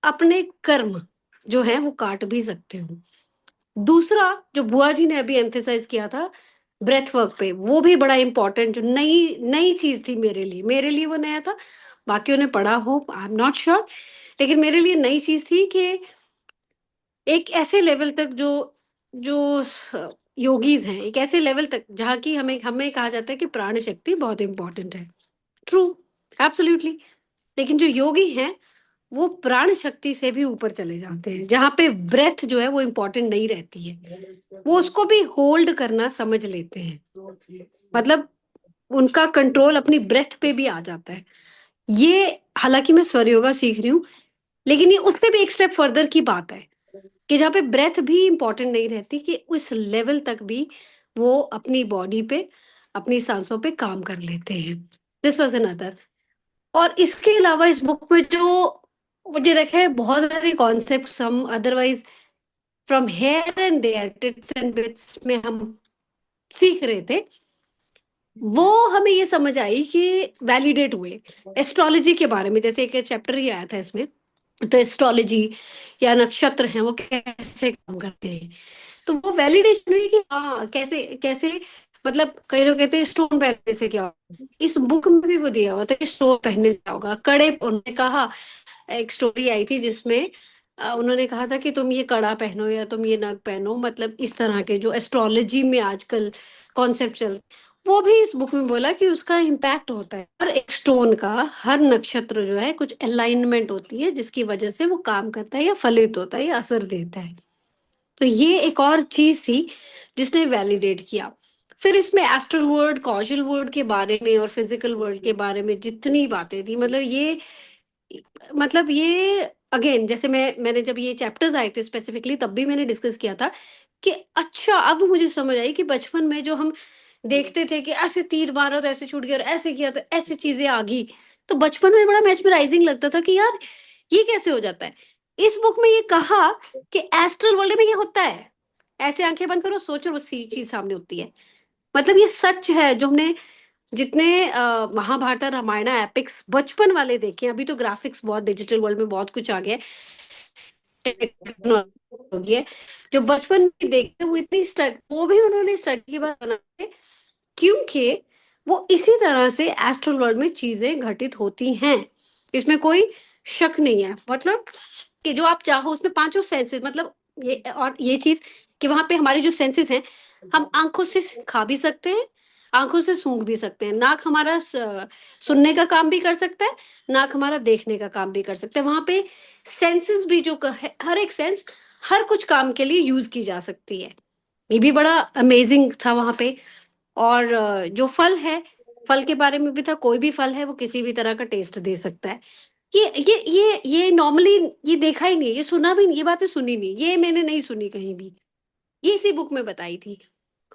अपने कर्म जो है वो काट भी सकते हो। दूसरा जो बुआ जी ने अभी एम्फेसाइज किया था ब्रेथ वर्क पे, वो भी बड़ा इंपॉर्टेंट, जो नई नई चीज थी मेरे लिए वो नया था। बाकियों ने पढ़ा हो आई एम नॉट श्योर, लेकिन मेरे लिए नई चीज थी कि एक ऐसे लेवल तक जो जो योगीज हैं, एक ऐसे लेवल तक जहाँ की हमें हमें कहा जाता है कि प्राण शक्ति बहुत इंपॉर्टेंट है। True, absolutely. लेकिन जो योगी हैं वो प्राण शक्ति से भी ऊपर चले जाते हैं, जहाँ पे ब्रेथ जो है वो इंपॉर्टेंट नहीं रहती है, वो उसको भी होल्ड करना समझ लेते हैं। मतलब उनका कंट्रोल अपनी ब्रेथ पे भी आ जाता है। ये, हालांकि मैं स्वर योगा सीख रही हूँ, लेकिन ये उससे भी एक स्टेप फर्दर की बात है कि जहाँ पे ब्रेथ भी इंपॉर्टेंट नहीं रहती, कि उस लेवल तक भी वो अपनी बॉडी पे, अपनी सांसों पे काम कर लेते हैं। This was another. और इसके अलावा इस बुक में जो मुझे रखे हैं बहुत सारे कॉन्सेप्ट, हम otherwise from here and there tips and bits में हम सीख रहे थे, वो हमें ये समझ आई कि वैलिडेट हुए एस्ट्रोलॉजी के बारे में। जैसे एक चैप्टर ही आया था इसमें, तो एस्ट्रोलॉजी या नक्षत्र हैं वो कैसे काम करते हैं। तो वो वैलिडेशन हुई कि हाँ, कैसे कैसे, मतलब कई लोग कहते हैं स्टोन पहनने से क्या होगा, इस बुक में भी वो दिया हुआ था कि स्टोन पहनने से क्या होगा। कड़े, उन्होंने कहा, एक स्टोरी आई थी जिसमें उन्होंने कहा था कि तुम ये कड़ा पहनो या तुम ये नग पहनो, मतलब इस तरह के जो एस्ट्रोलॉजी में आजकल कॉन्सेप्ट चल, वो भी इस बुक में बोला कि उसका इम्पैक्ट होता है। हर एक स्टोन का, हर नक्षत्र जो है कुछ अलाइनमेंट होती है जिसकी वजह से वो काम करता है या फलित होता है या असर देता है। तो ये एक और चीज थी जिसने वैलिडेट किया। फिर इसमें एस्ट्रल वर्ल्ड, कॉजल वर्ल्ड के बारे में और फिजिकल वर्ल्ड के बारे में जितनी बातें थी, मतलब ये अगेन, जैसे मैंने जब ये चैप्टर्स आए थे स्पेसिफिकली तब भी मैंने डिस्कस किया था कि अच्छा, अब मुझे समझ आई कि बचपन में जो हम देखते थे कि ऐसे तीर मारा तो ऐसे छूट गया और ऐसे किया तो ऐसे चीजें आ गई, तो बचपन में बड़ा मेस्मराइजिंग लगता था कि यार ये कैसे हो जाता है। इस बुक में ये कहा कि एस्ट्रल वर्ल्ड में ये होता है, ऐसे आंखें बंद करो, सोचो, वो सी चीज सामने होती है। मतलब ये सच है। जो हमने जितने महाभारत रामायण एपिक्स बचपन वाले देखे, अभी तो ग्राफिक्स बहुत, डिजिटल वर्ल्ड में बहुत कुछ आ गया है, टेक्नोलॉजी है, जो बचपन में देखे वो इतनी स्टडी, वो भी उन्होंने स्टडी के बाद बनाए, क्योंकि वो इसी तरह से एस्ट्रल वर्ल्ड में चीजें घटित होती हैं। इसमें कोई शक नहीं है। मतलब कि जो आप चाहो उसमें पांचों सेंसेस, मतलब ये, और ये चीज कि वहां पे हमारी जो सेंसेस हैं, हम आंखों से खा भी सकते हैं, आंखों से सूंघ भी सकते हैं, नाक हमारा सुनने का काम भी कर सकता है, नाक हमारा देखने का काम भी कर सकता है। वहां पे सेंसेस भी जो हर एक सेंस हर कुछ काम के लिए यूज की जा सकती है। ये भी बड़ा अमेजिंग था वहां पे। और जो फल है, फल के बारे में भी था, कोई भी फल है वो किसी भी तरह का टेस्ट दे सकता है। ये नॉर्मली ये देखा ही नहीं, ये सुना भी नहीं, ये बातें सुनी नहीं, ये मैंने नहीं सुनी कहीं भी, ये इसी बुक में बताई थी।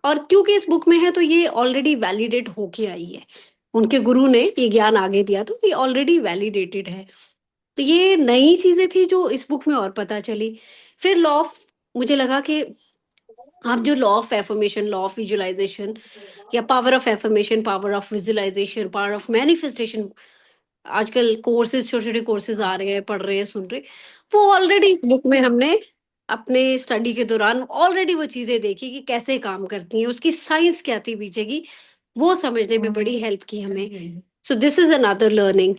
और क्योंकि इस बुक में है तो ये ऑलरेडी वैलिडेट होके आई है, उनके गुरु ने ये ज्ञान आगे दिया तो ये ऑलरेडी वैलिडेटेड है। तो ये नई चीजें थी जो इस बुक में और पता चली। फिर लॉ ऑफ, मुझे लगा कि आप जो law of affirmation, law of visualisation या power of affirmation, power of visualisation, power of manifestation, आजकल कोर्सेज, छोटे छोटे कोर्सेज आ रहे हैं, पढ़ रहे हैं, सुन रहे, वो ऑलरेडी बुक में हमने अपने स्टडी के दौरान ऑलरेडी वो चीजें देखी कि कैसे काम करती हैं, उसकी साइंस क्या थी पीछे की, वो समझने में बड़ी हेल्प की हमें। So this is another learning.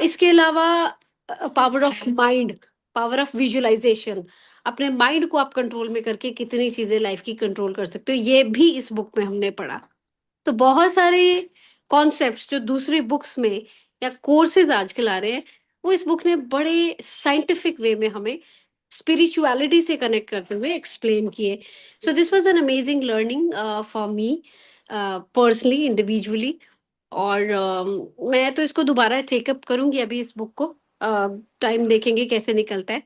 इसके अलावा power of mind, power of visualisation, अपने माइंड को आप कंट्रोल में करके कितनी चीजें लाइफ की कंट्रोल कर सकते हो, ये भी इस बुक में हमने पढ़ा। तो बहुत सारे कॉन्सेप्ट्स जो दूसरी बुक्स में या कोर्सेज आजकल आ रहे हैं, वो इस बुक ने बड़े साइंटिफिक वे में हमें स्पिरिचुअलिटी से कनेक्ट करते हुए एक्सप्लेन किए। So this was an amazing learning for me personally, individually. और मैं तो इसको दोबारा टेकअप करूंगी अभी इस बुक को, टाइम देखेंगे कैसे निकलता है।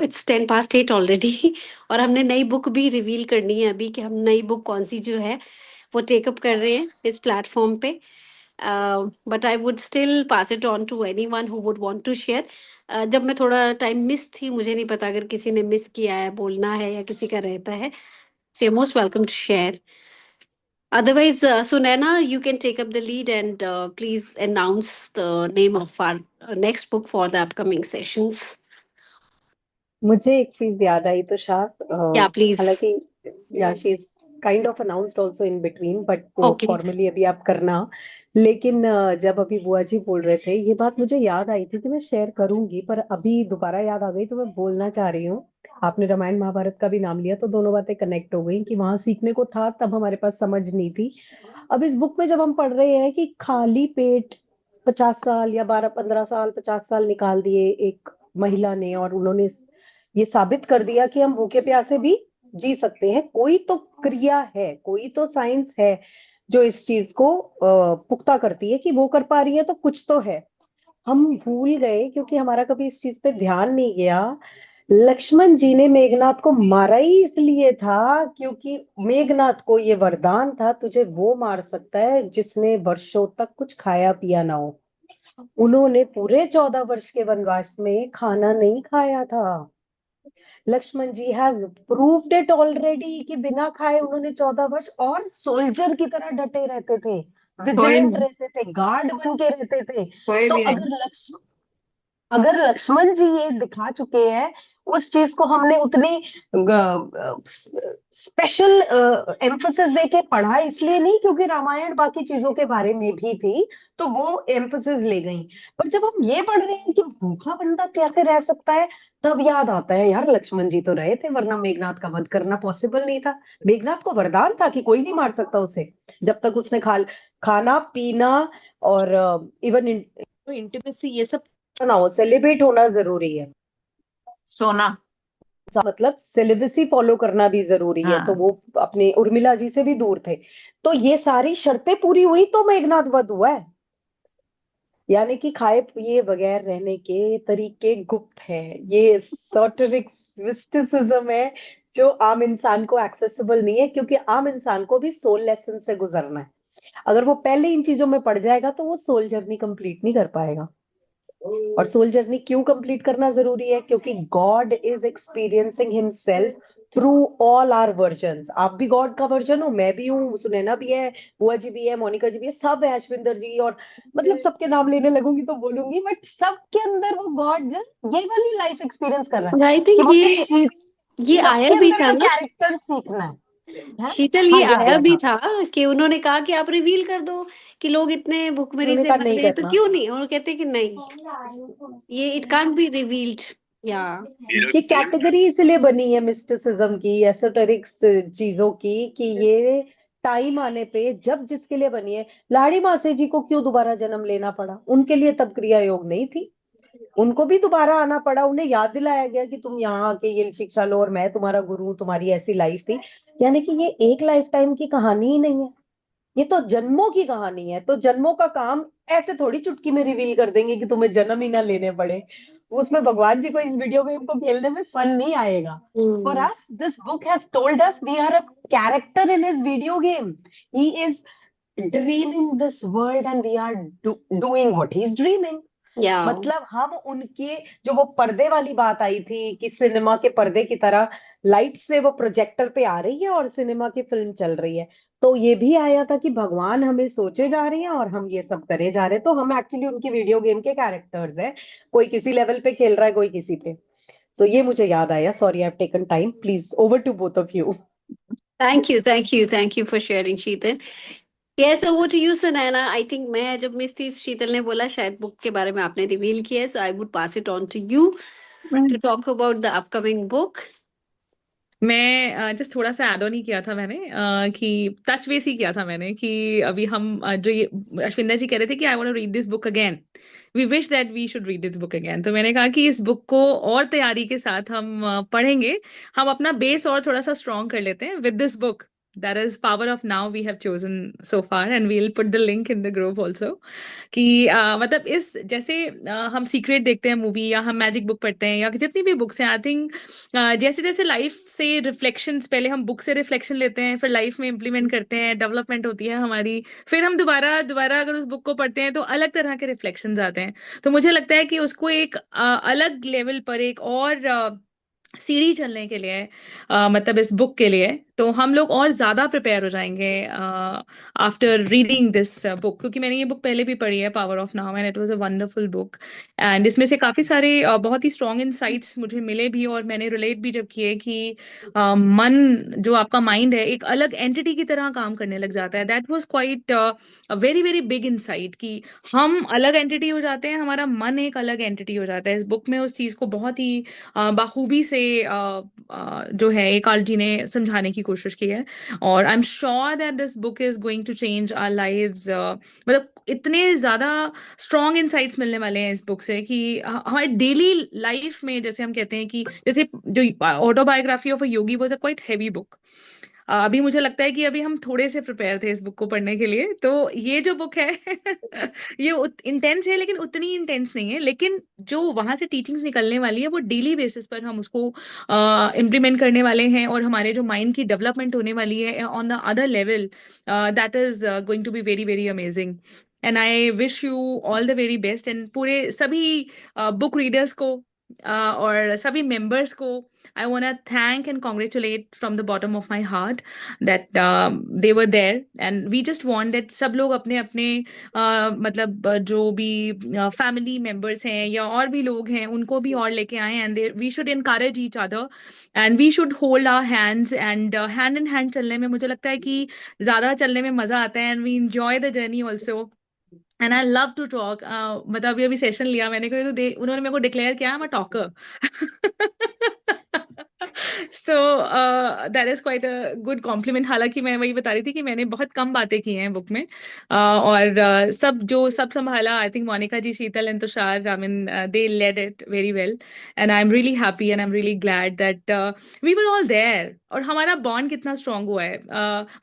इट्स 10 past 8 ऑलरेडी और हमने नई बुक भी रिवील करनी है अभी कि हम नई बुक कौन सी जो है वो टेकअप कर रहे हैं इस प्लेटफॉर्म पे। But I would still pass it on to anyone who would want to share. जब मैं थोड़ा टाइम मिस थी, मुझे नहीं पता अगर किसी ने मिस किया है, बोलना है या किसी का रहता है, so you most welcome to share. Otherwise, Sunaina, you can take up the lead and please announce the name of our next book for the upcoming sessions. मुझे एक चीज याद आई तुषार, Yeah, please. हालांकि या she kind of announced also in between, but Okay. Formally अभी आप करना। लेकिन जब अभी बुआ जी बोल रहे थे ये बात मुझे याद आई थी कि मैं शेयर करूंगी, पर अभी दोबारा याद आ गई तो मैं बोलना चाह रही हूँ। आपने रामायण महाभारत का भी नाम लिया तो दोनों बातें कनेक्ट हो गई कि वहां सीखने को था, तब हमारे पास समझ नहीं थी। अब इस बुक में जब हम पढ़ रहे हैं कि खाली पेट 50 साल या 12-15 साल, 50 साल निकाल दिए एक महिला ने, और उन्होंने ये साबित कर दिया कि हम भूखे प्यासे भी जी सकते हैं। कोई तो क्रिया है, कोई तो साइंस है जो इस चीज को पुख्ता करती है कि वो कर पा रही है, तो कुछ तो है। हम भूल गए क्योंकि हमारा कभी इस चीज पे ध्यान नहीं गया। लक्ष्मण जी ने मेघनाथ को मारा ही इसलिए था क्योंकि मेघनाथ को ये वरदान था, तुझे वो मार सकता है जिसने वर्षों तक कुछ खाया पिया ना हो। उन्होंने पूरे 14 वर्ष के वनवास में खाना नहीं खाया था। लक्ष्मण जी हैज प्रूव्ड इट ऑलरेडी कि बिना खाए उन्होंने 14 वर्ष और सोल्जर की तरह डटे रहते थे, विजिलेंट रहते थे, गार्ड बन के रहते थे। कोई तो भी नहीं। अगर लक्ष्मण जी ये दिखा चुके हैं, उस चीज को हमने उतनी स्पेशल एम्फोसिस देके पढ़ा इसलिए नहीं क्योंकि रामायण बाकी चीजों के बारे में भी थी, तो वो एम्फोसिस ले गई। पर जब हम ये पढ़ रहे हैं कि भूखा बंदा कैसे रह सकता है, तब याद आता है यार लक्ष्मण जी तो रहे थे, वरना मेघनाथ का वध करना पॉसिबल नहीं था। मेघनाथ को वरदान था कि कोई नहीं मार सकता उसे, जब तक उसने खाना पीना और इवन इंटीमेसी ये सब ना हो, सेलिब्रेट होना जरूरी है। सोना। मतलब सेलिबसी फॉलो करना भी जरूरी है, तो हाँ। वो अपने उर्मिला जी से भी दूर थे। तो ये सारी शर्तें पूरी हुई तो मेघनाथ वध हुआ है। यानी कि खाए पिए बगैर रहने के तरीके गुप्त हैं। ये एसोटेरिक मिस्टिसिज्म है जो आम इंसान को एक्सेसिबल नहीं है, क्योंकि आम इंसान को भी सोल लेसन से गुजरना है। अगर वो पहले इन चीजों में पड़ जाएगा तो वो सोल जर्नी कंप्लीट नहीं कर पाएगा। और सोल जर्नी क्यों कंप्लीट करना जरूरी है? क्योंकि god is experiencing himself through all our versions. आप भी गॉड का वर्जन हो, मैं भी हूँ, सुनैना भी है, बुआ जी भी है, मोनिका जी भी है, सब है, अश्विंदर जी, और मतलब सबके नाम लेने लगूंगी तो बोलूंगी, बट सबके अंदर वो गॉड ये वाली लाइफ एक्सपीरियंस कर रहा है आई कि थिंक मुझे ये आया सबके भी अंदर था का ना कैरेक्टर सीखना है। शीतल, हाँ, ये ये आया आया भी था। था कि उन्होंने कहा कि आप रिवील कर दो कि लोग इतने भुखमरी उन्होंने से कहा मर नहीं रहे हैं, तो करना क्यों नहीं? और वो कहते कि नहीं, ये इट कांट बी रिवील्ड। या ये कैटेगरी इसलिए बनी है मिस्टिसिज्म की, एसोटेरिक चीजों की, कि ये टाइम आने पे जब जिसके लिए बनी है। लाड़ी मासे जी को क्यों दोबारा जन्म लेना पड़ा? उनके लिए तब क्रिया योग नहीं थी, उनको भी दोबारा आना पड़ा। उन्हें याद दिलाया गया कि तुम यहाँ आके ये शिक्षा लो और मैं तुम्हारा गुरु हूं, तुम्हारी ऐसी लाइफ थी। यानी कि ये एक लाइफ टाइम की कहानी ही नहीं है, ये तो जन्मों की कहानी है। तो जन्मों का काम ऐसे थोड़ी चुटकी में रिवील कर देंगे कि तुम्हें जन्म ही ना लेने पड़े। उसमें भगवान जी को इस वीडियो गेम को खेलने में फन नहीं आएगा। For us this book has told us we are a character in his video game. He is dreaming this world and we are doing what he is dreaming. Yeah. मतलब हम उनके, जो वो पर्दे वाली बात आई थी कि सिनेमा के पर्दे की तरह लाइट से वो प्रोजेक्टर पे आ रही है और सिनेमा की फिल्म चल रही है, तो ये भी आया था कि भगवान हमें सोचे जा रहे हैं और हम ये सब करे जा रहे हैं, तो हम एक्चुअली उनकी वीडियो गेम के कैरेक्टर्स हैं, कोई किसी लेवल पे खेल रहा है, कोई किसी पे। सो ये मुझे याद आया, sorry I have taken time, please over to both of you. Thank you, thank you, thank you for sharing, Sheetal. Yes, over to you, Sunaina. I think मैं जब मिस थी, शीतल ने बोला शायद बुक के बारे में आपने रिवील किया है, so I would pass it on to you to talk about the upcoming book. मैं जस्ट थोड़ा सा ऐड ऑन ही किया था मैंने, कि टच बेस ही किया था मैंने कि अभी हम जो ये अश्विंदर जी कह रहे थे कि I want to read this book again, we wish that we should read this book again, तो मैंने कहा कि इस बुक को और तैयारी के साथ हम पढ़ेंगे, हम अपना बेस और थोड़ा सा स्ट्रॉन्ग कर लेते हैं with this book, that is Power of Now we have chosen so far, and we'll put the link in the group also, कि मतलब इस जैसे हम सीक्रेट देखते हैं मूवी या हम मैजिक बुक पढ़ते हैं या जितनी भी बुक्स हैं, आई थिंक जैसे जैसे लाइफ से रिफ्लेक्शंस, पहले हम बुक से रिफ्लेक्शन लेते हैं, फिर लाइफ में इम्प्लीमेंट करते हैं, डेवलपमेंट होती है हमारी, फिर हम दोबारा दोबारा अगर उस बुक को पढ़ते हैं तो अलग तरह के रिफ्लेक्शंस आते हैं, तो मुझे लगता है कि उसको एक अलग लेवल पर एक और सीढ़ी चलने के लिए, मतलब इस बुक के लिए, तो हम लोग और ज्यादा प्रिपेयर हो जाएंगे आफ्टर रीडिंग दिस बुक, क्योंकि मैंने ये बुक पहले भी पढ़ी है, power of now, and it was a wonderful book, and इसमें से काफी सारे बहुत ही स्ट्रॉन्ग इनसाइट्स मुझे मिले भी, और मैंने रिलेट भी जब किए कि मन, जो आपका माइंड है, एक अलग एंटिटी की तरह काम करने लग जाता है, that was quite a very very big insight, कि हम अलग एंटिटी हो जाते हैं, हमारा मन एक अलग एंटिटी हो जाता है। इस बुक में उस चीज को बहुत ही बाखूबी से जो है एकाल जी ने समझाने की कोशिश की है, और I am sure that this book is going to change our lives, मतलब इतने ज्यादा स्ट्रॉन्ग इनसाइट्स मिलने वाले हैं इस बुक से कि हमारे डेली लाइफ में, जैसे हम कहते हैं कि जैसे जो autobiography of a Yogi was a quite heavy book, अभी मुझे लगता है कि अभी हम थोड़े से प्रिपेयर थे इस बुक को पढ़ने के लिए, तो ये जो बुक है ये इंटेंस है, लेकिन उतनी इंटेंस नहीं है, लेकिन जो वहां से टीचिंग्स निकलने वाली है वो डेली बेसिस पर हम उसको इम्प्लीमेंट करने वाले हैं, और हमारे जो माइंड की डेवलपमेंट होने वाली है on the other level, that is going to be very very amazing, and I wish you all the very best, and पूरे सभी बुक रीडर्स को और सभी मेंबर्स को I want to thank and congratulate from the bottom of my heart that they were there, and we just want that सब लोग अपने अपने मतलब जो भी फैमिली मेंबर्स हैं या और भी लोग हैं उनको भी और लेके आए, and we should encourage each other and we should hold our hands, and hand in hand चलने में मुझे लगता है कि ज्यादा चलने में मजा आता है, and we enjoy the journey also. And I love to talk, मतलब अभी सेशन लिया मैंने, कहा तो उन्होंने मेरे को डिक्लेयर किया, मैं talker. So that is quite a good compliment, हालांकि मैं वही बता रही थी कि मैंने बहुत कम बातें की हैं बुक में, और सब संभाला, I think Monika ji, Sheetal and Tushar, I mean they led it very well, and I am really happy and I am really glad that we were all there, और हमारा बॉन्ड कितना स्ट्रांग हुआ है,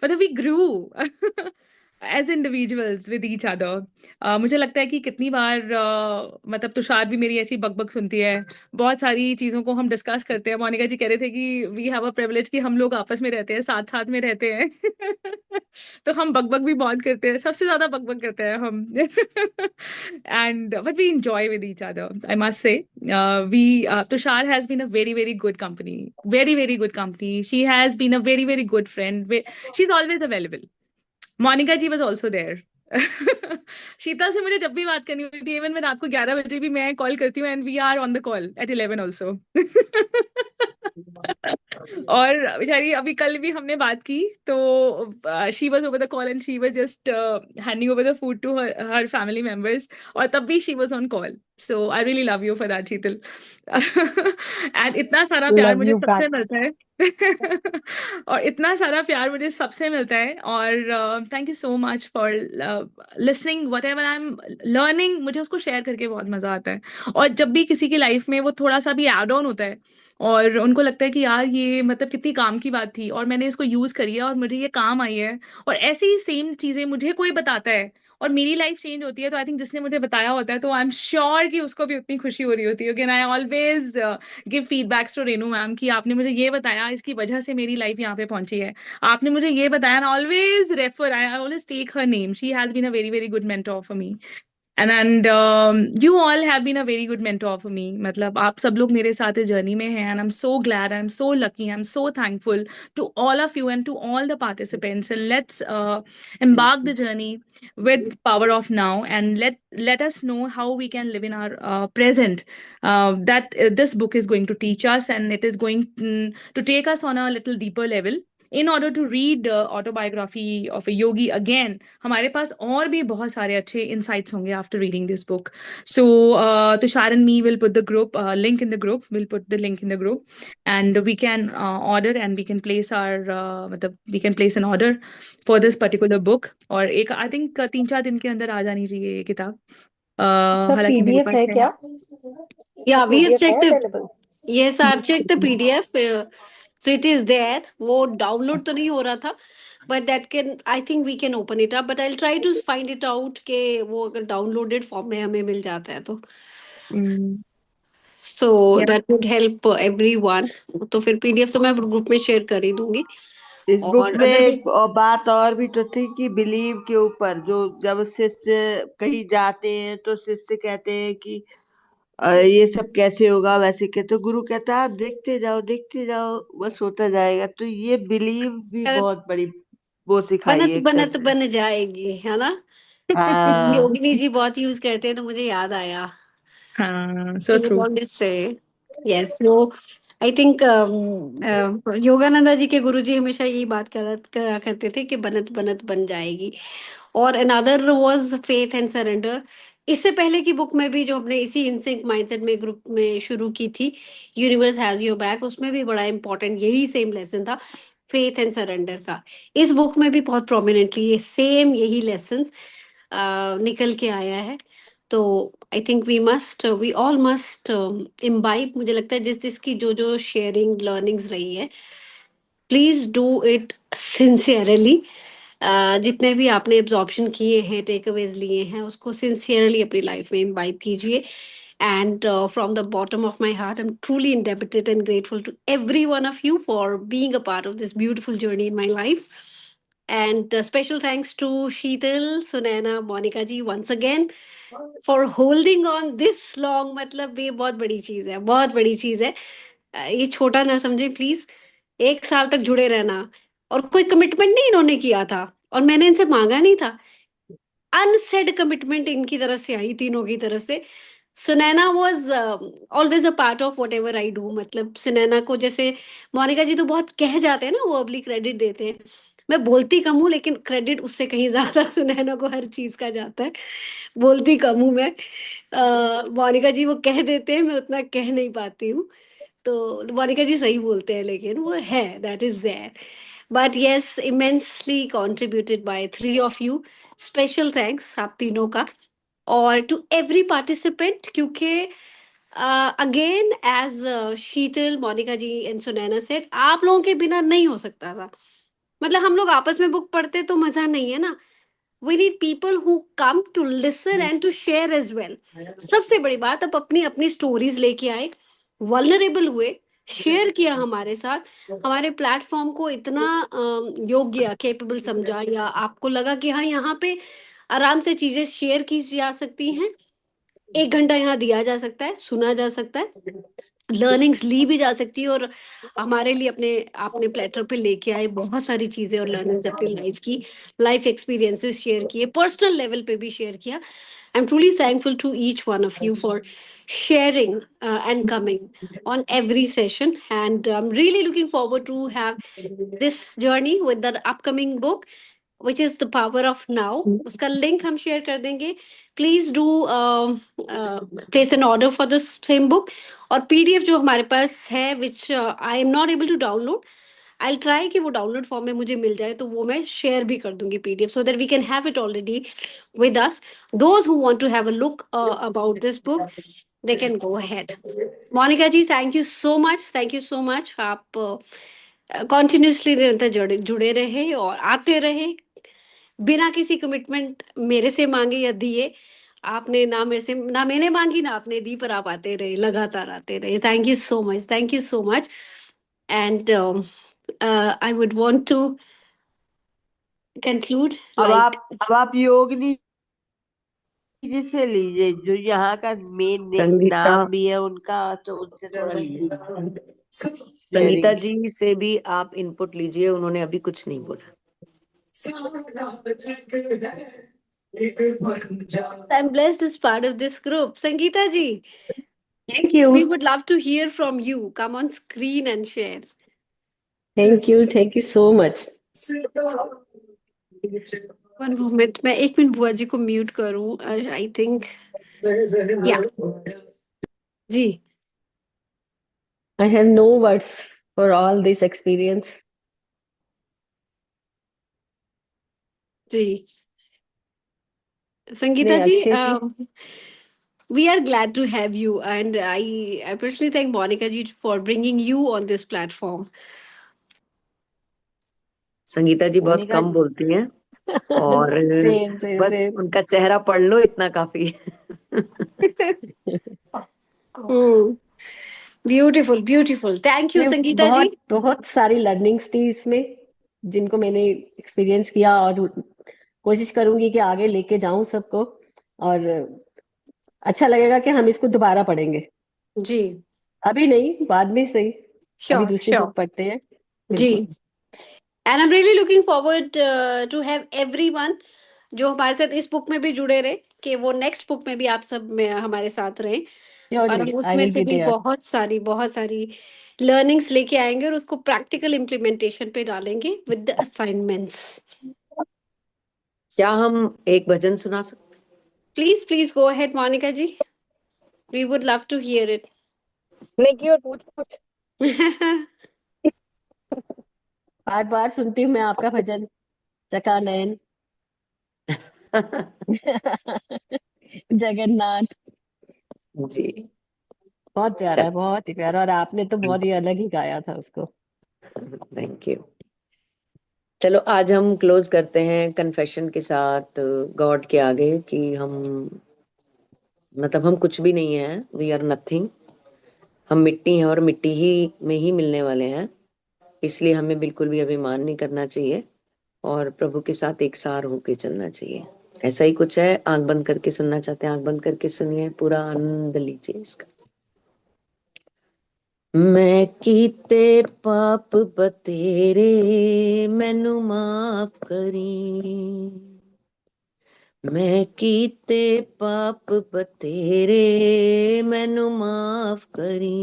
मतलब we grew as individuals with each other. मुझे लगता है कि कितनी बार मतलब तुषार भी मेरी ऐसी बकबक सुनती है, बहुत सारी चीजों को हम डिस्कस करते हैं, मोनिका जी कह रहे थे कि वी हैव अ प्रिविलेज कि हम लोग आपस में रहते हैं, साथ साथ में रहते हैं तो हम बकबक भी बहुत करते हैं, सबसे ज्यादा बकबक करते हैं हम and but we enjoy with each other, I must say. We Tushar has been a very very good company, very very good company. She has been a very very good friend. She's always available. Monica ji was also there Sheetal से मुझे जब भी बात करनी होती है, even मैं रात को 11 बजे भी मैं कॉल करती हूँ, and we are on the call at 11 also और बेचारी अभी कल भी हमने बात की, तो she was over the call and she was just handing over the food to her family members, और तब भी she was on call, so I really love you for that Sheetal and इतना सारा प्यार लव मुझे यू सबसे back. मिलता है और इतना सारा प्यार मुझे सबसे मिलता है, और thank you so much for listening what ever I am learning, मुझे उसको शेयर करके बहुत मजा आता है, और जब भी किसी की लाइफ में वो थोड़ा सा भी एड ऑन होता है और उनको लगता है कि यार ये मतलब कितनी काम की बात थी और मैंने इसको यूज करी है और मुझे ये काम आई है, और ऐसी ही सेम चीजें मुझे कोई बताता है और मेरी लाइफ चेंज होती है, तो आई थिंक जिसने मुझे बताया होता है तो आई एम श्योर कि उसको भी उतनी खुशी हो रही होती है, I always give feedbacks to Renu ma'am कि आपने मुझे ये बताया, इसकी वजह से मेरी लाइफ यहाँ पे पहुंची है, आपने मुझे ये बताया, always refer, I always take her name, she has been a very very good mentor for me, And you all have been a very good mentor for me. मतलब आप सब लोग मेरे साथ जर्नी में हैं, and I'm so glad, I'm so lucky, I'm so thankful to all of you and to all the participants. And let's embark the journey with power of now, and let us know how we can live in our present. That this book is going to teach us, and it is going to take us on a little deeper level. In order to read autobiography of a yogi again, हमारे पास और भी बहुत सारे अच्छे insights होंगे after reading this book. So Tushar and me will put the group link in the group. We'll put the link in the group, and we can order, and we can place our मतलब we can place an order for this particular book. और एक I think 3-4 दिन के अंदर आ जानी चाहिए ये किताब. इसका हालांकि मेरे पीडीएफ पास है है. क्या? Yeah, we have पीडीएफ है checked the. Available? Yes, I've checked the PDF. So it is there. वो download तो नहीं हो रहा था, but that can, I think we can open it up. But I'll try to find it out कि वो अगर downloaded form में हमें मिल जाता है तो. Mm, So yeah. that would help everyone. तो फिर PDF तो मैं ग्रुप में शेयर कर ही दूंगी. इस बुक और में अदर एक और बात और भी तो थी कि बिलीव के ऊपर, जो जब शिष्य कहीं जाते हैं तो शिष्य कहते हैं कि ये सब कैसे होगा, वैसे के तो गुरु कहता है आप देखते जाओ बस होता जाएगा। तो ये बिलीव भी बहुत बड़ी वो सिखाई बनत है एक बनत तरह से। बन जाएगी, है ना? हाँ योगिनी जी बहुत यूज करते हैं तो मुझे याद आया. हाँ, He so would true. always say, yes. So I think Yogananda जी के गुरुजी हमेशा यही बात करा करते थे कि बनत बनत बन जाएगी. और another was faith and surrender. इससे पहले की बुक में भी जो हमने इसी इनसिंक माइंडसेट में ग्रुप में शुरू की थी, यूनिवर्स हैज योर बैक, उसमें भी बड़ा इंपॉर्टेंट यही सेम लेसन था, फेथ एंड सरेंडर का. इस बुक में भी बहुत प्रोमिनेंटली ये सेम यही लेसन निकल के आया है. तो I think we all must imbibe. मुझे लगता है जिस जिसकी जो जो शेयरिंग लर्निंग्स रही है, प्लीज डू इट सिंसियरली. जितने भी आपने एब्जॉर्प्शन किए हैं, टेक अवेज लिए हैं, उसको सिंसियरली अपनी लाइफ में इम्बाइब कीजिए. And from the bottom of my heart, I'm truly indebted and grateful to every one of you for being a part of this beautiful journey in my life. And special thanks to Sheetal, Sunaina, Monica ji once again for holding on this long. मतलब ये बहुत बड़ी चीज है, बहुत बड़ी चीज है. ये छोटा ना समझे प्लीज. 1 साल तक जुड़े रहना, और कोई कमिटमेंट नहीं इन्होंने किया था, और मैंने इनसे मांगा नहीं था. अनसेड कमिटमेंट इनकी तरफ से आई, तीनों की तरफ से. Sunaina was always a part of what ever I do. मतलब सुनैना को जैसे मोनिका जी तो बहुत कह जाते हैं ना, वो अगली क्रेडिट देते हैं. मैं बोलती कम हूँ, लेकिन क्रेडिट उससे कहीं ज्यादा सुनैना को हर चीज का जाता है. बोलती कम हूँ मैं. मोनिका जी वो कह देते हैं, मैं उतना कह नहीं पाती हूँ. तो मोनिका जी सही बोलते हैं, लेकिन वो है, that is there. But yes, immensely contributed by 3 of you. Special thanks आप तीनों का. और टू एवरी पार्टिसिपेंट, क्योंकि again as Sheetal, Monika ji and Sunaina said, आप लोगों के बिना नहीं हो सकता था. मतलब हम लोग आपस में बुक पढ़ते तो मजा नहीं है ना. We need people who come to listen and to share as well. सबसे बड़ी बात, अब अपनी अपनी स्टोरीज लेके आए, वल्नरेबल हुए, शेयर किया हमारे साथ, हमारे प्लेटफॉर्म को इतना योग्य केपेबल समझा, या आपको लगा कि हाँ यहाँ पे आराम से चीजें शेयर की जा सकती हैं. 1 घंटा यहाँ दिया जा सकता है, सुना जा सकता है, लर्निंग्स ली भी जा सकती है. और हमारे लिए अपने अपने प्लेटर पे लेके आए बहुत सारी चीजें और लर्निंग्स अपनी लाइफ की, लाइफ एक्सपीरियंसेस शेयर किए, पर्सनल लेवल पे भी शेयर किया. I am truly thankful to each one of you for sharing and coming on every session. And I'm really looking forward to have this journey with the upcoming book, which is The Power of Now. उसका link हम share कर देंगे. Please do place an order for the same book. और PDF जो हमारे पास है, which I am not able to download, I try कि वो डाउनलोड फॉर्म में मुझे मिल जाए, तो वो मैं शेयर भी कर दूंगी PDF, so that we can have it already with us. Those who want to have a look about this book, they can go ahead. Monica ji, thank you so much. Thank you so much. आप continuously निरंतर जुड़े रहे और आते रहे, बिना किसी commitment मेरे से मांगे या दिए. आपने ना मेरे से, ना मैंने मांगी, ना आपने दी, पर आप आते रहे, लगातार आते रहे. Thank you so much. Thank you so much. And I would want to conclude अब लाइक. आप योगिनी जिसे लीजिए, जो यहाँ का मेन संगीता नाम भी है उनका, तो उनसे थोड़ा लीजिए संगीता शेयरिंग। जी से भी आप इनपुट लीजिए, उन्होंने अभी कुछ नहीं बोला। I'm blessed as part of this group. Sangeeta ji, thank we you, would love to hear from you. Come on screen and share. Thank you so much. One moment, मैं एक मिनट बुआ जी को म्यूट करूं। I think, yeah, ji I have no words for all this experience. जी संगीता नहीं, जी, अक्षय जी, we are glad to have you, and I personally thank Monica ji for bringing you on this platform. Sangeeta जी बहुत मोनिका कम जी। बोलती हैं, और same same बस same. उनका चेहरा पढ़ लो, इतना काफी है। Hmm. Beautiful, beautiful. Thank you, नहीं, Sangeeta बहुत ji. बहुत सारी लर्निंग्स थी इसमें, जिनको मैंने एक्सपीरियंस किया, और कोशिश करूंगी कि आगे लेके जाऊं सबको, और अच्छा लगेगा कि हम इसको दोबारा पढ़ेंगे। जी, अभी नहीं, बाद में सही। अभी sure, दूसरी sure. बुक पढ़ते हैं। बिल्कुल। जी, and I'm really looking forward to have everyone जो हमारे साथ इस बुक में भी जुड़े रहे, कि वो नेक्स्ट बुक में भी आप सब में हमारे साथ रहें, और श्योरली हम आई उसमें विल से बी भी देयर। बहुत सारी लर्निंग्स लेके आएंगे और उसको प्रैक्टिकल इम्प्लीमेंटेशन पे डालेंगे विद द असाइनमेंट्स। क्या हम एक भजन सुना सकते? Please please go ahead Monika ji, we would love to hear it. नहीं, और पूछ पूछ। बार बार सुनती हूँ मैं आपका भजन, चका नयन। जगन्नाथ। जी, बहुत प्यारा है, चलो, बहुत ही प्यारा, और आपने तो बहुत ही अलग ही गाया था उसको। Thank you. चलो, आज हम क्लोज करते हैं कन्फेशन के साथ गॉड के आगे, कि हम, मतलब हम कुछ भी नहीं है, वी आर नथिंग। हम मिट्टी हैं और मिट्टी ही में ही मिलने वाले हैं, इसलिए हमें बिल्कुल भी अभिमान नहीं करना चाहिए, और प्रभु के साथ एक सार होके चलना चाहिए। ऐसा ही कुछ है। आंख बंद करके सुनना चाहते हैं, आंख बंद करके सुनिए, पूरा आनंद लीजिए इसका। मैं कीते पाप बतेरे, मैनू माफ करी। मैं कीते पाप बतेरे, मैनू माफ करी।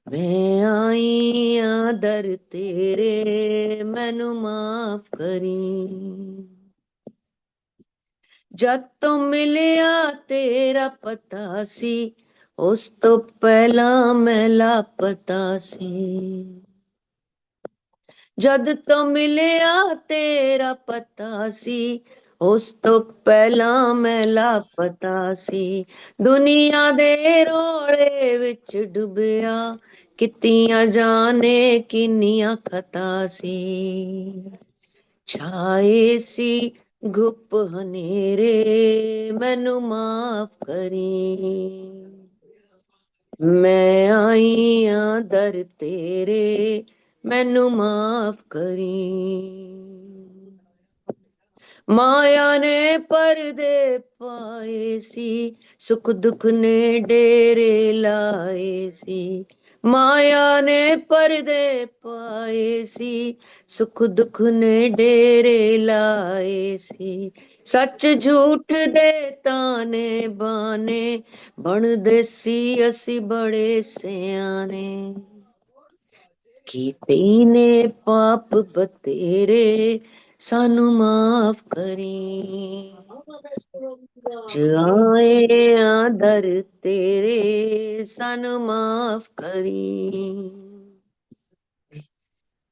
मैं आई आ दर तेरे, मैनू माफ करी। जद तो मिलिया तेरा पता सी, उस तो पहला मैं लापता सी। जद तो मिलिया तेरा पता सी, उस तो पहला मैं लापता सी। दुनिया दे रोले विच डुबिया, कितियां जाने किन्नियां खता सी। छाए सी गुप हनेरे, मैनू माफ करी। मैं आई आ दर तेरे, मैनू माफ करी। माया ने पर्दे पाए सी, सुख दुख ने डेरे लाए सी। माया ने पर्दे पाए सी, सुख दुख ने डेरे लाए सी। सच झूठ दे ताने बाने, ਬਣਦੇ ਸੀ ਅਸੀਂ ਬੜੇ ਸਿਆਣੇ। ਕੀਤੇ ਨੇ ਪਾਪ ਬਤੇਰੇ, ਸਾਨੂੰ ਮਾਫ ਕਰੀ। ਅੱਜ ਆਏ ਆ ਦਰ ਤੇਰੇ, ਸਾਨੂੰ ਮਾਫ ਕਰੀ।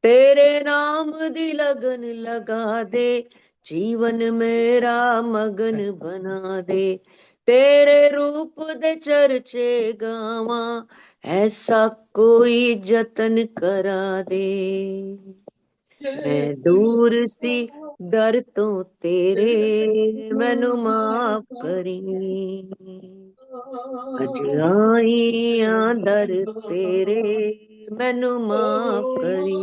तेरे नाम दी लगन लगा दे, जीवन मेरा मगन बना दे। तेरे रूप दे चर्चे गावा, ऐसा कोई जतन करा दे। मैं दूर सी डर तो तेरे, मैनू माफ करी। अज आई आ दर तेरे, मैनू माफ करी।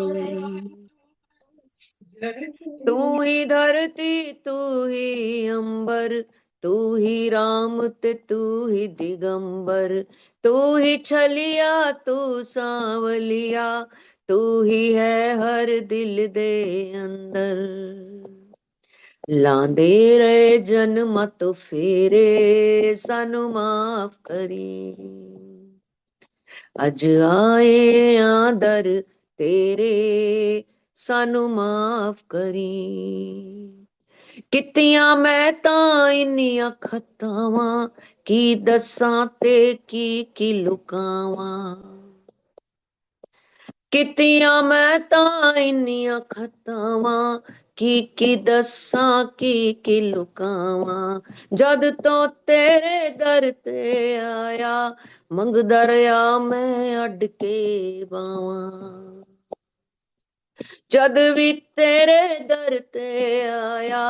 तू ही धरती तू ही अंबर, तू ही राम ते तू ही दिगंबर, तू ही छलिया तू सांवलिया, तू ही है हर दिल दे अंदर। लांदे रहे जन्म तो फेरे सानू माफ करी, अज आए आदर तेरे सानू माफ करी। कितियां मैं तां इन्नियां खतावां, की दसां ते की लुकावां। कितियां मैं तां इन्नियां खतावां, की दसां की लुकावां। जद तो तेरे दर ते आया, मंगदा रहा मैं अड के बावां। जद भी तेरे दर ते आया,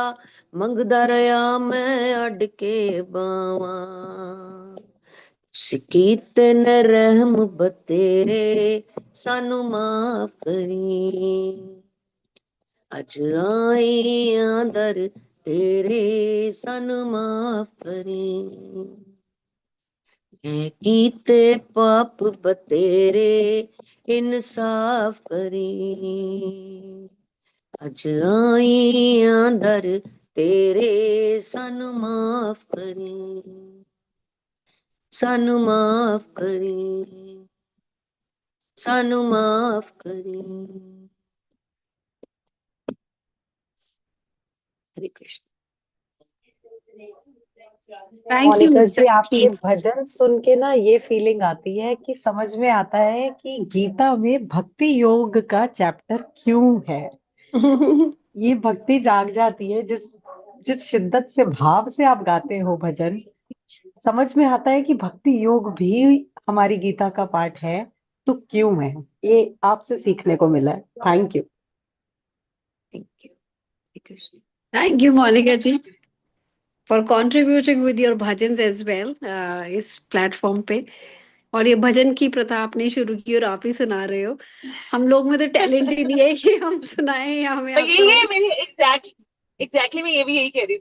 मंगदा रहा मैं अड के बावां। सिकीते न रहम बतेरे सानू माफ करी, अज आई आदर तेरे सानू माफ करी। मैं कीते पाप बतेरे इंसाफ करी, अज आई आदर तेरे सानू माफ करी, सानू माफ करी, सानू माफ करी। हरे कृष्ण। थैंक यू मोनिका जी, साक्षी। आपके भजन सुन के ना ये फीलिंग आती है कि समझ में आता है कि गीता में भक्ति योग का चैप्टर क्यों है। ये भक्ति जाग जाती है जिस जिस शिद्दत से भाव से आप गाते हो भजन। समझ में आता है कि भक्ति योग भी हमारी गीता का पार्ट है, तो क्यों है। ये आपसे सीखने को मिला है। Thank you. Thank you. Hare Krishna. Thank you Monika ji for contributing with your bhajan as well इस प्लेटफॉर्म पे। और ये भजन की प्रथा आपने शुरू की और आप ही सुना रहे हो। हम लोग में तो टैलेंट ही नहीं है कि हम सुनाएं या हमें यही आपका है मेरी एग्जैक्टली मैं ये भी यही कह रही थी।